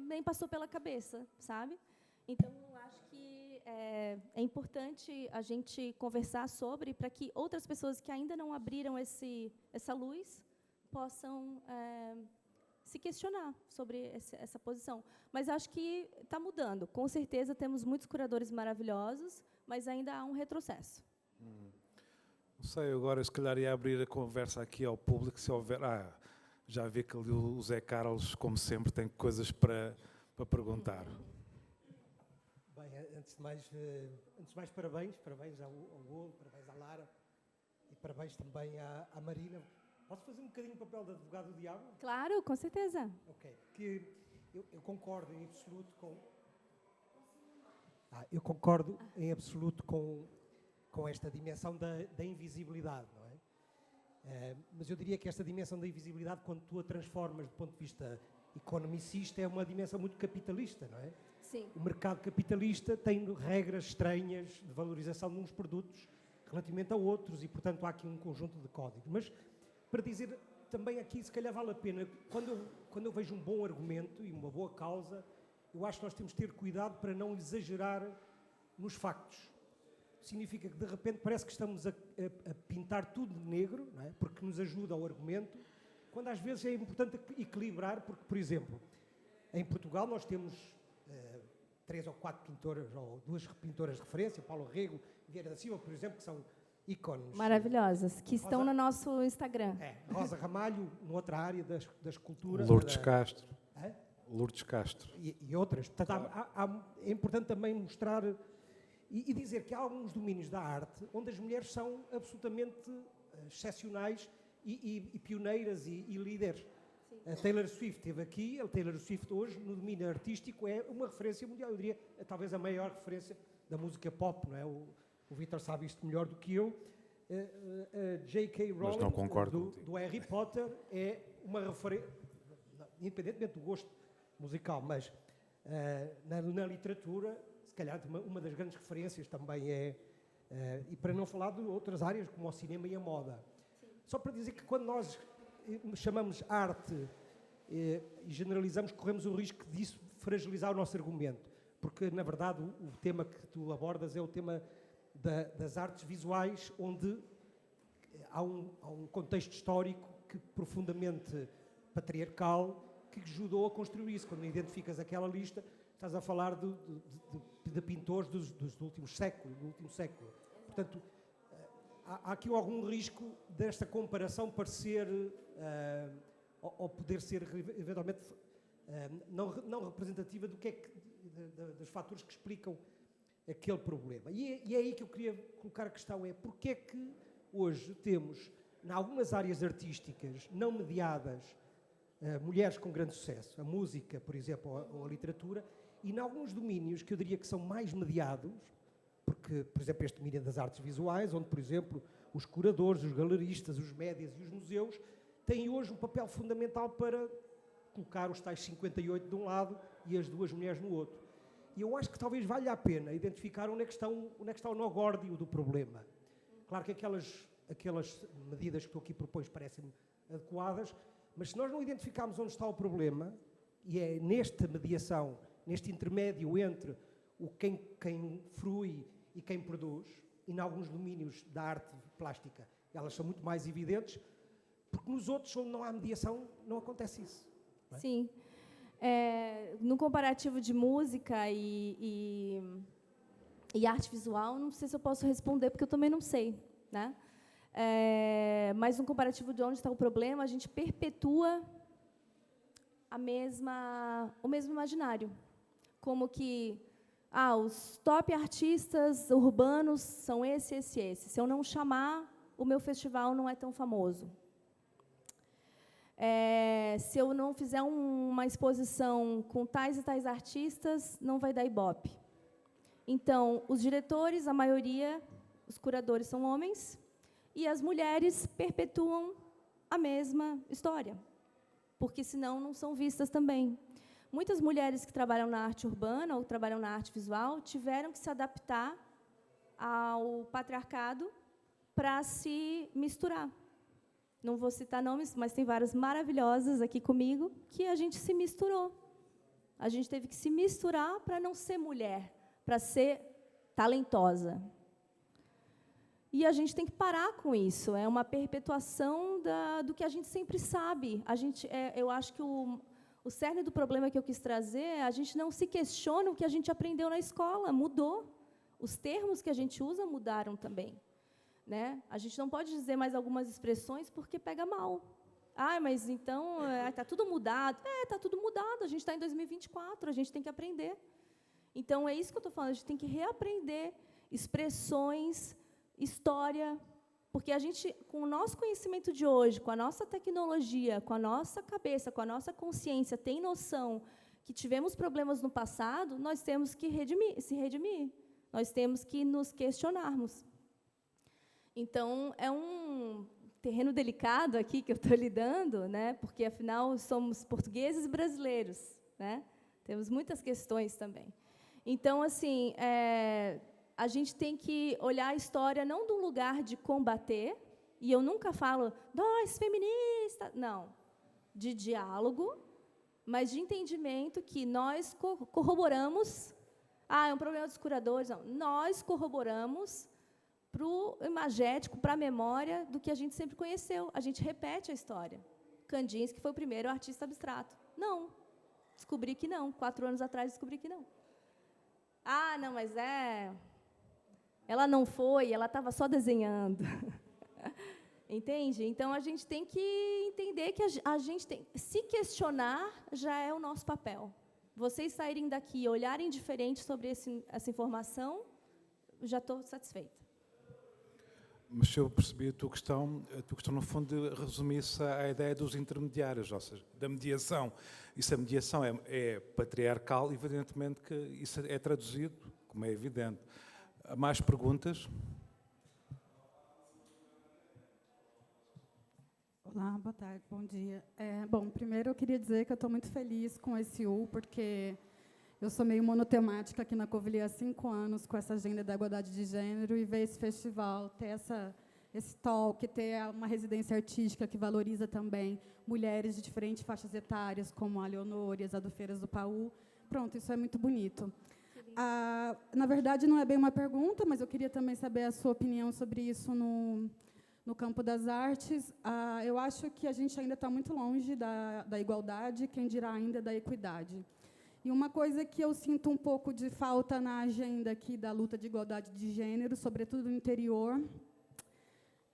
nem passou pela cabeça, sabe? Então, eu acho que é importante a gente conversar sobre, para que outras pessoas que ainda não abriram essa luz possam se questionar sobre essa posição. Mas acho que está mudando. Com certeza, temos muitos curadores maravilhosos, mas ainda há um retrocesso. Não sei, agora se calhar ia abrir a conversa aqui ao público, se houver... já vi que ali o Zé Carlos, como sempre, tem coisas para perguntar. Bem, antes de mais parabéns ao Golo, parabéns à Lara e parabéns também à Marina. Posso fazer um bocadinho o papel de advogado do diabo? Claro, com certeza. Ok, porque eu concordo em absoluto com... eu concordo em absoluto com esta dimensão da invisibilidade, não é? Mas eu diria que esta dimensão da invisibilidade, quando tu a transformas do ponto de vista economicista, é uma dimensão muito capitalista, não é? Sim. O mercado capitalista tem regras estranhas de valorização de uns produtos relativamente a outros e, portanto, há aqui um conjunto de códigos. Mas, para dizer também aqui, se calhar vale a pena, quando eu vejo um bom argumento e uma boa causa, eu acho que nós temos de ter cuidado para não exagerar nos factos. Significa que, de repente, parece que estamos a pintar tudo de negro, não é? Porque nos ajuda ao argumento, quando às vezes é importante equilibrar, porque, por exemplo, em Portugal nós temos 3 ou 4 pintoras, ou 2 pintoras de referência, Paulo Rego, Vieira da Silva, por exemplo, que são ícones. Maravilhosas, que estão no nosso Instagram. Rosa Ramalho, noutra área da escultura. Lourdes Castro. Lourdes Castro. E outras. Portanto, é importante também mostrar e dizer que há alguns domínios da arte onde as mulheres são absolutamente excepcionais e pioneiras e líderes. Sim. A Taylor Swift esteve aqui, a Taylor Swift hoje, no domínio artístico, é uma referência mundial. Eu diria, talvez a maior referência da música pop, não é? O Vítor sabe isto melhor do que eu. J.K. Rowling, do Harry Potter, é uma referência, independentemente do gosto musical, mas na literatura, se calhar uma das grandes referências também é, e para não falar de outras áreas, como o cinema e a moda. Sim. Só para dizer que quando nós chamamos arte e generalizamos, corremos o risco disso fragilizar o nosso argumento, porque, na verdade, o tema que tu abordas é o tema das artes visuais, onde há um contexto histórico profundamente patriarcal que ajudou a construir isso. Quando identificas aquela lista, estás a falar de pintores do último século. Portanto, há aqui algum risco desta comparação parecer, ou poder ser, eventualmente, não representativa do que é dos fatores que explicam aquele problema. E é aí que eu queria colocar a questão, porquê é que hoje temos, em algumas áreas artísticas não mediadas, mulheres com grande sucesso, a música, por exemplo, ou a literatura, e em alguns domínios que eu diria que são mais mediados, porque, por exemplo, este domínio das artes visuais, onde, por exemplo, os curadores, os galeristas, os médias e os museus têm hoje um papel fundamental para colocar os tais 58 de um lado e as duas mulheres no outro. E eu acho que talvez valha a pena identificar onde é que está o nó górdio do problema. Claro que aquelas medidas que tu aqui propões parecem adequadas, mas se nós não identificarmos onde está o problema, e é nesta mediação, neste intermédio entre quem frui e quem produz, e em alguns domínios da arte plástica elas são muito mais evidentes, porque nos outros, onde não há mediação, não acontece isso. Não é? Sim. No comparativo de música e arte visual, não sei se eu posso responder, porque eu também não sei, né? Mas no comparativo de onde está o problema, a gente perpetua o mesmo imaginário. Como que os top artistas urbanos são esse. Se eu não chamar, o meu festival não é tão famoso. Se eu não fizer uma exposição com tais e tais artistas, não vai dar Ibope. Então, os diretores, a maioria, os curadores são homens, e as mulheres perpetuam a mesma história, porque senão não são vistas também. Muitas mulheres que trabalham na arte urbana ou trabalham na arte visual tiveram que se adaptar ao patriarcado para se misturar. não vou citar nomes, mas tem várias maravilhosas aqui comigo, que a gente se misturou. A gente teve que se misturar para não ser mulher, para ser talentosa. E a gente tem que parar com isso. É uma perpetuação do que a gente sempre sabe. Eu acho que o cerne do problema que eu quis trazer é a gente não se questiona o que a gente aprendeu na escola. Mudou. Os termos que a gente usa mudaram também. Né? A gente não pode dizer mais algumas expressões porque pega mal. Mas então está tudo mudado. Está tudo mudado. A gente está em 2024, a gente tem que aprender. Então, é isso que eu estou falando. A gente tem que reaprender expressões, história, porque a gente, com o nosso conhecimento de hoje, com a nossa tecnologia, com a nossa cabeça, com a nossa consciência, tem noção que tivemos problemas no passado, nós temos que se redimir. Nós temos que nos questionarmos. Então, é um terreno delicado aqui que eu estou lidando, né? Porque, afinal, somos portugueses e brasileiros, né? Temos muitas questões também. Então, assim, a gente tem que olhar a história não de um lugar de combater, e eu nunca falo, nós, feministas, não, de diálogo, mas de entendimento que nós corroboramos, é um problema dos curadores, não, nós corroboramos para o imagético, para a memória do que a gente sempre conheceu, a gente repete a história. Kandinsky foi o primeiro artista abstrato. Não, descobri que não, 4 anos atrás descobri que não. Não, mas ela não foi, ela estava só desenhando. Entende? Então, a gente tem que entender que a gente tem... Se questionar já é o nosso papel. Vocês saírem daqui e olharem diferente sobre essa informação, já estou satisfeita. Mas se eu percebi a tua questão, no fundo, resumir-se à ideia dos intermediários, ou seja, da mediação. E se a mediação é patriarcal, evidentemente que isso é traduzido, como é evidente. Mais perguntas? Olá, boa tarde, bom dia. Bom, primeiro eu queria dizer que eu estou muito feliz com esse porque eu sou meio monotemática aqui na Covilhã há 5 anos com essa agenda da igualdade de gênero, e ver esse festival, ter esse talk, ter uma residência artística que valoriza também mulheres de diferentes faixas etárias, como a Leonor e as Adufeiras do Paú. Pronto, isso é muito bonito. Na verdade, não é bem uma pergunta, mas eu queria também saber a sua opinião sobre isso no campo das artes. Eu acho que a gente ainda está muito longe da igualdade, quem dirá ainda da equidade. E uma coisa que eu sinto um pouco de falta na agenda aqui da luta de igualdade de gênero, sobretudo no interior,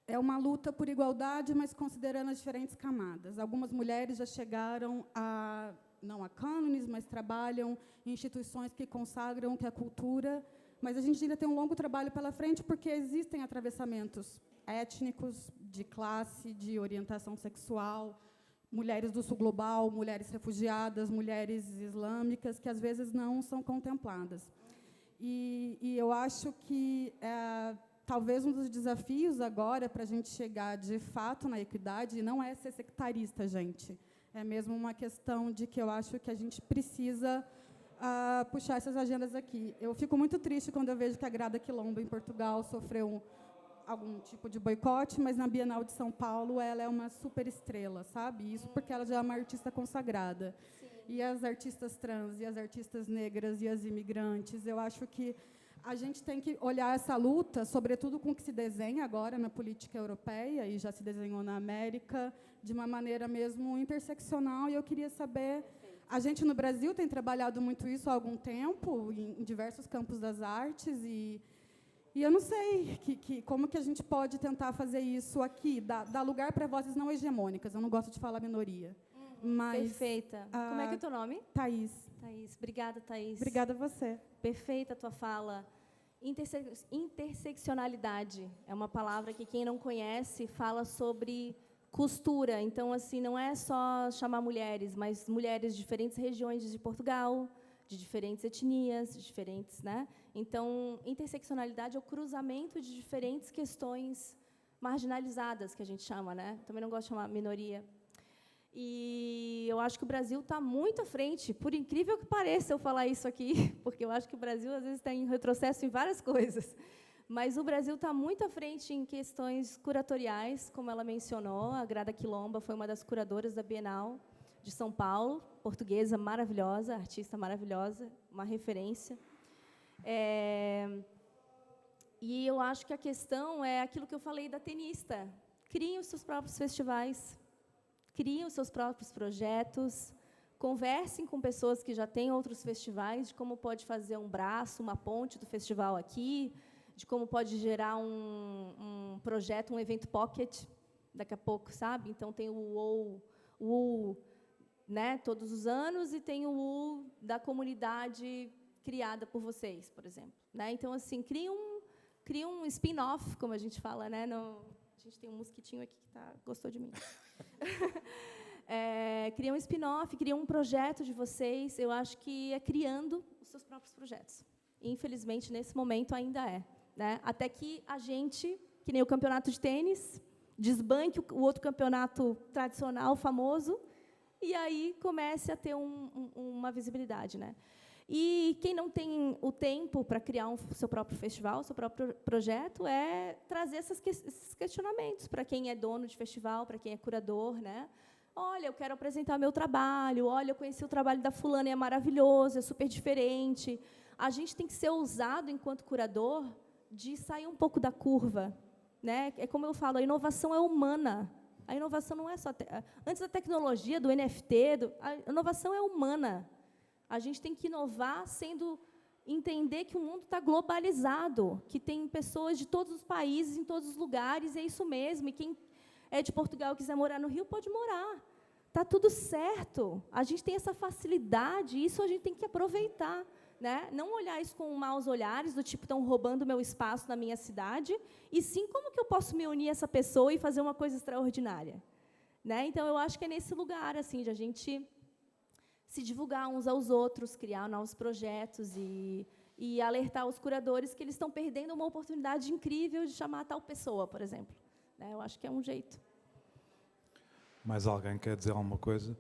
é uma luta por igualdade, mas considerando as diferentes camadas. Algumas mulheres já chegaram não a cânones, mas trabalham em instituições que consagram que a cultura, mas a gente ainda tem um longo trabalho pela frente, porque existem atravessamentos étnicos, de classe, de orientação sexual, mulheres do sul global, mulheres refugiadas, mulheres islâmicas, que às vezes não são contempladas. E eu acho que talvez um dos desafios agora para a gente chegar de fato na equidade não é ser sectarista, gente. É mesmo uma questão de que eu acho que a gente precisa puxar essas agendas aqui. Eu fico muito triste quando eu vejo que a Grada Quilombo, em Portugal, sofreu algum tipo de boicote, mas na Bienal de São Paulo ela é uma super estrela, sabe? Isso porque ela já é uma artista consagrada. Sim. E as artistas trans, e as artistas negras, e as imigrantes, eu acho que a gente tem que olhar essa luta, sobretudo com o que se desenha agora na política europeia, e já se desenhou na América, de uma maneira mesmo interseccional, e eu queria saber... A gente, no Brasil, tem trabalhado muito isso há algum tempo, em diversos campos das artes, e eu não sei como que a gente pode tentar fazer isso aqui, dar lugar para vozes não hegemônicas. Eu não gosto de falar minoria. Mas, perfeita. Como é que é o teu nome? Thaís. Thaís. Obrigada, Thaís. Obrigada a você. Perfeita a tua fala. Interseccionalidade é uma palavra que quem não conhece fala sobre costura. Então, assim, não é só chamar mulheres, mas mulheres de diferentes regiões de Portugal, de diferentes etnias, de diferentes, né? Então, interseccionalidade é o cruzamento de diferentes questões marginalizadas, que a gente chama, né? Também não gosto de chamar minoria. E eu acho que o Brasil está muito à frente, por incrível que pareça eu falar isso aqui, porque eu acho que o Brasil, às vezes, está em retrocesso em várias coisas. Mas o Brasil está muito à frente em questões curatoriais, como ela mencionou. A Grada Quilomba foi uma das curadoras da Bienal de São Paulo, portuguesa maravilhosa, artista maravilhosa, uma referência. E eu acho que a questão é aquilo que eu falei da tenista. Criem os seus próprios festivais, criem os seus próprios projetos, conversem com pessoas que já têm outros festivais, de como pode fazer um braço, uma ponte do festival aqui, de como pode gerar um projeto, um evento pocket, daqui a pouco, sabe? Então, tem o UU, né, todos os anos, e tem o UU da comunidade criada por vocês, por exemplo. Né? Então, assim, cria um spin-off, como a gente fala, né? A gente tem um mosquitinho aqui que gostou de mim. Cria um spin-off, cria um projeto de vocês. Eu acho que é criando os seus próprios projetos. Infelizmente, nesse momento, ainda é. Né? Até que a gente, que nem o campeonato de tênis, desbanque o outro campeonato tradicional, famoso, e aí comece a ter uma visibilidade. Né? E quem não tem o tempo para criar seu próprio festival, seu próprio projeto, é trazer esses questionamentos para quem é dono de festival, para quem é curador. Né? Olha, eu quero apresentar meu trabalho, olha, eu conheci o trabalho da fulana e é maravilhoso, é super diferente. A gente tem que ser ousado, enquanto curador, de sair um pouco da curva. Né? É como eu falo, a inovação é humana. A inovação não é só... Antes da tecnologia, do NFT, a inovação é humana. A gente tem que inovar entender que o mundo está globalizado, que tem pessoas de todos os países, em todos os lugares, é isso mesmo. E quem é de Portugal e quiser morar no Rio, pode morar. Está tudo certo. A gente tem essa facilidade, e isso a gente tem que aproveitar. Né? Não olhar isso com maus olhares, do tipo, estão roubando meu espaço na minha cidade, e sim, como que eu posso me unir a essa pessoa e fazer uma coisa extraordinária? Né? Então, eu acho que é nesse lugar assim, de a gente se divulgar uns aos outros, criar novos projetos e alertar os curadores que eles estão perdendo uma oportunidade incrível de chamar tal pessoa, por exemplo. Né? Eu acho que é um jeito. Mais alguém quer dizer alguma coisa?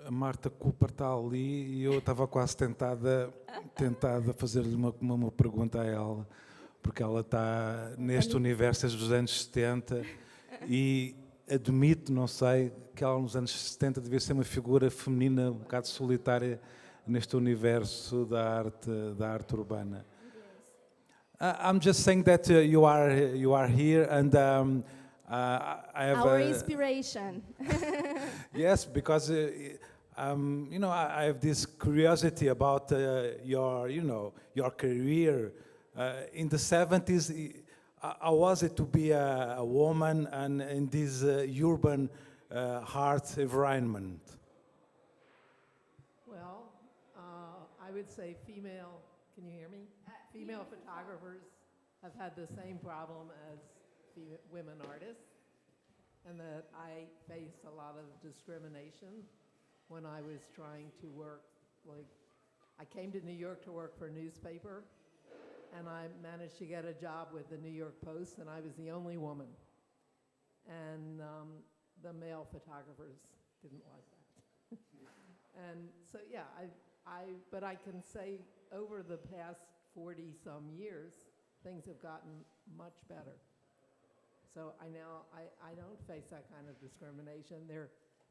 A Marta Cooper está ali e eu estava quase tentada fazer-lhe uma pergunta a ela, porque ela está neste universo desde os anos 70 e admito, não sei, que ela nos anos 70 devia ser uma figura feminina um bocado solitária neste universo da arte urbana. I'm just saying that you are here and I have our inspiration. Yes, because you know, I have this curiosity about your career. In the 70s, how was it to be a woman and in this urban art environment? Well, I would say female, can you hear me? Female photographers have had the same problem as women artists, and that I faced a lot of discrimination when I was trying to work. Like, I came to New York to work for a newspaper, and I managed to get a job with the New York Post, and I was the only woman. And the male photographers didn't like that. And so, yeah, but I can say over the past 40-some years, things have gotten much better. So I don't face that kind of discrimination. There are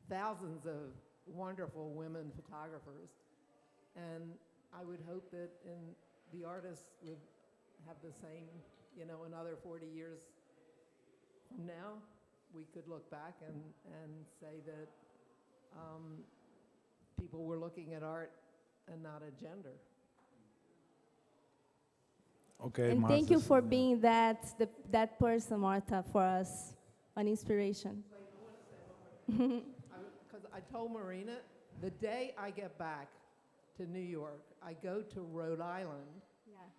thousands of wonderful women photographers, and I would hope that the artists would have the same, another 40 years from now, we could look back and say that people were looking at art and not at gender. Okay, And Martha. thank you for being that person, Martha, for us, an inspiration. Because I told Marina, the day I get back to New York, I go to Rhode Island,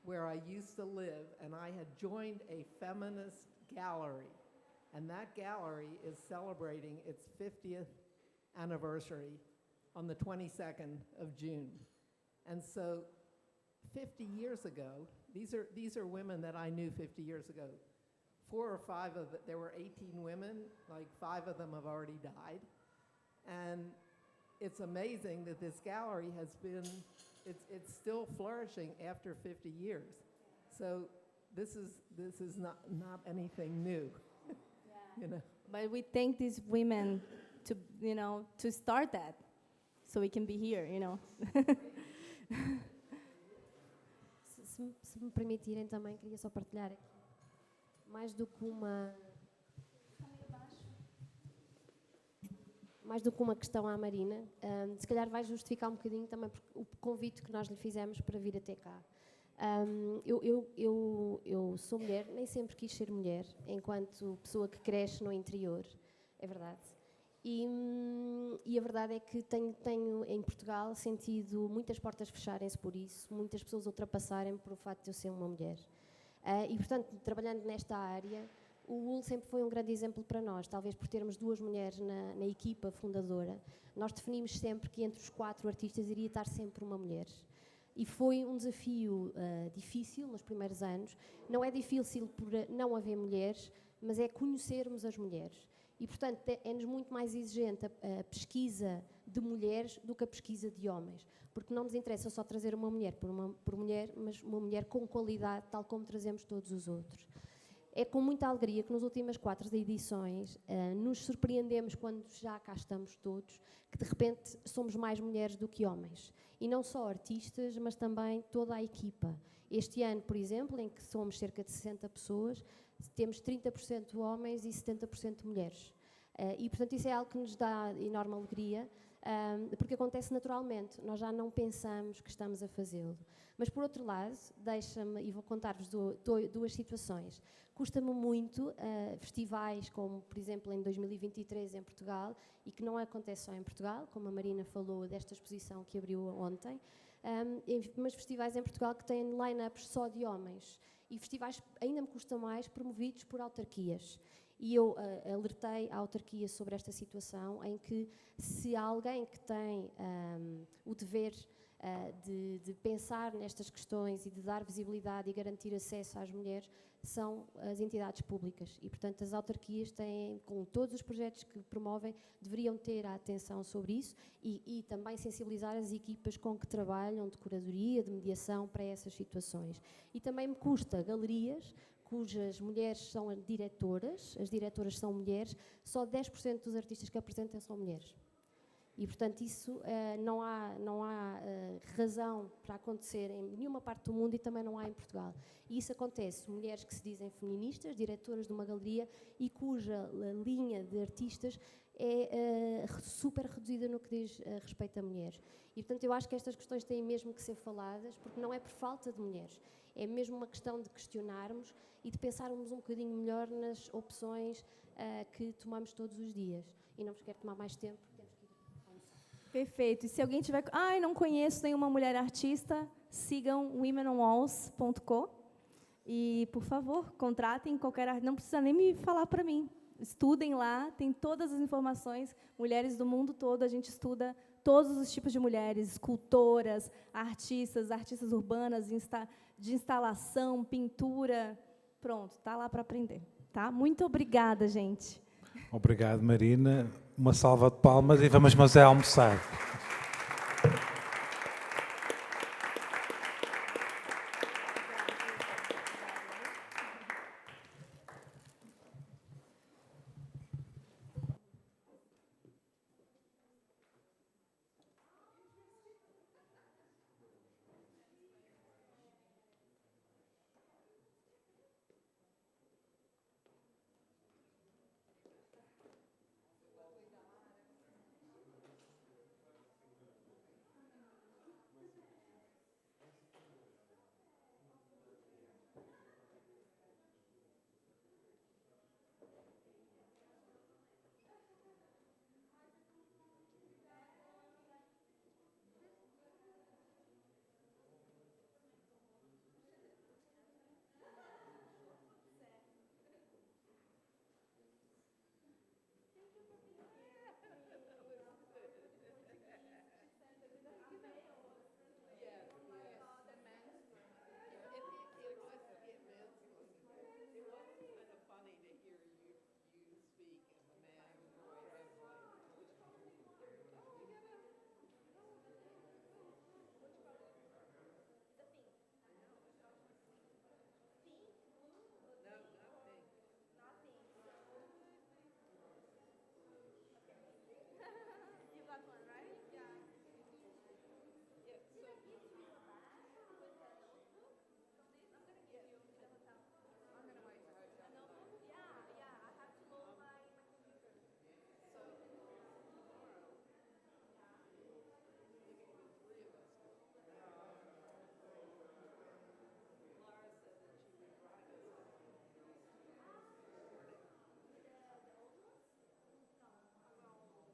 where I used to live, and I had joined a feminist gallery. And that gallery is celebrating its 50th anniversary on the 22nd of June. And so 50 years ago, these are women that I knew 50 years ago. 4 or 5 of them, there were 18 women, like 5 of them have already died. And it's amazing that this gallery has been, it's still flourishing after 50 years. So this is not anything new, you know. But we thank these women to, you know, to start that, so we can be here, you know. Se me permitirem também, queria só partilhar mais do que uma questão à Marina, se calhar vai justificar um bocadinho também o convite que nós lhe fizemos para vir até cá. Eu sou mulher, nem sempre quis ser mulher, enquanto pessoa que cresce no interior, é verdade. E a verdade é que tenho em Portugal sentido muitas portas fecharem-se por isso, muitas pessoas ultrapassarem por o facto de eu ser uma mulher. E, portanto, trabalhando nesta área, o UL sempre foi um grande exemplo para nós, talvez por termos 2 mulheres na equipa fundadora. Nós definimos sempre que entre os 4 artistas iria estar sempre uma mulher. E foi um desafio difícil nos primeiros anos. Não é difícil por não haver mulheres, mas é conhecermos as mulheres. E, portanto, é-nos muito mais exigente a pesquisa de mulheres do que a pesquisa de homens. Porque não nos interessa só trazer uma mulher por mulher, mas uma mulher com qualidade, tal como trazemos todos os outros. É com muita alegria que nas últimas 4 edições nos surpreendemos quando já cá estamos todos, que de repente somos mais mulheres do que homens. E não só artistas, mas também toda a equipa. Este ano, por exemplo, em que somos cerca de 60 pessoas, temos 30% homens e 70% mulheres. E, portanto, isso é algo que nos dá enorme alegria, porque acontece naturalmente, nós já não pensamos que estamos a fazê-lo. Mas, por outro lado, deixa-me, e vou contar-vos 2 situações. Custa-me muito festivais como, por exemplo, em 2023 em Portugal, e que não acontece só em Portugal, como a Marina falou desta exposição que abriu ontem, mas festivais em Portugal que têm line-ups só de homens. E festivais ainda me custa mais promovidos por autarquias. E eu alertei a autarquia sobre esta situação, em que se há alguém que tem o dever de pensar nestas questões e de dar visibilidade e garantir acesso às mulheres, são as entidades públicas. E, portanto, as autarquias têm, com todos os projetos que promovem, deveriam ter a atenção sobre isso e também sensibilizar as equipas com que trabalham, de curadoria, de mediação para essas situações. E também me custa galerias cujas mulheres são diretoras, as diretoras são mulheres, só 10% dos artistas que apresentam são mulheres. E, portanto, isso não há razão para acontecer em nenhuma parte do mundo e também não há em Portugal. E isso acontece, mulheres que se dizem feministas, diretoras de uma galeria e cuja linha de artistas é super reduzida no que diz respeito a mulheres. E, portanto, eu acho que estas questões têm mesmo que ser faladas, porque não é por falta de mulheres, é mesmo uma questão de questionarmos e de pensarmos um bocadinho melhor nas opções que tomamos todos os dias. E não vos quero tomar mais tempo. Perfeito. E se alguém tiver... não conheço nenhuma mulher artista, sigam womenonwalls.co e, por favor, contratem qualquer artista. Não precisa nem me falar para mim. Estudem lá, tem todas as informações. Mulheres do mundo todo, a gente estuda todos os tipos de mulheres, escultoras, artistas urbanas, de instalação, pintura. Pronto, está lá para aprender. Tá? Muito obrigada, gente. Obrigado, Marina. Uma salva de palmas e vamos almoçar.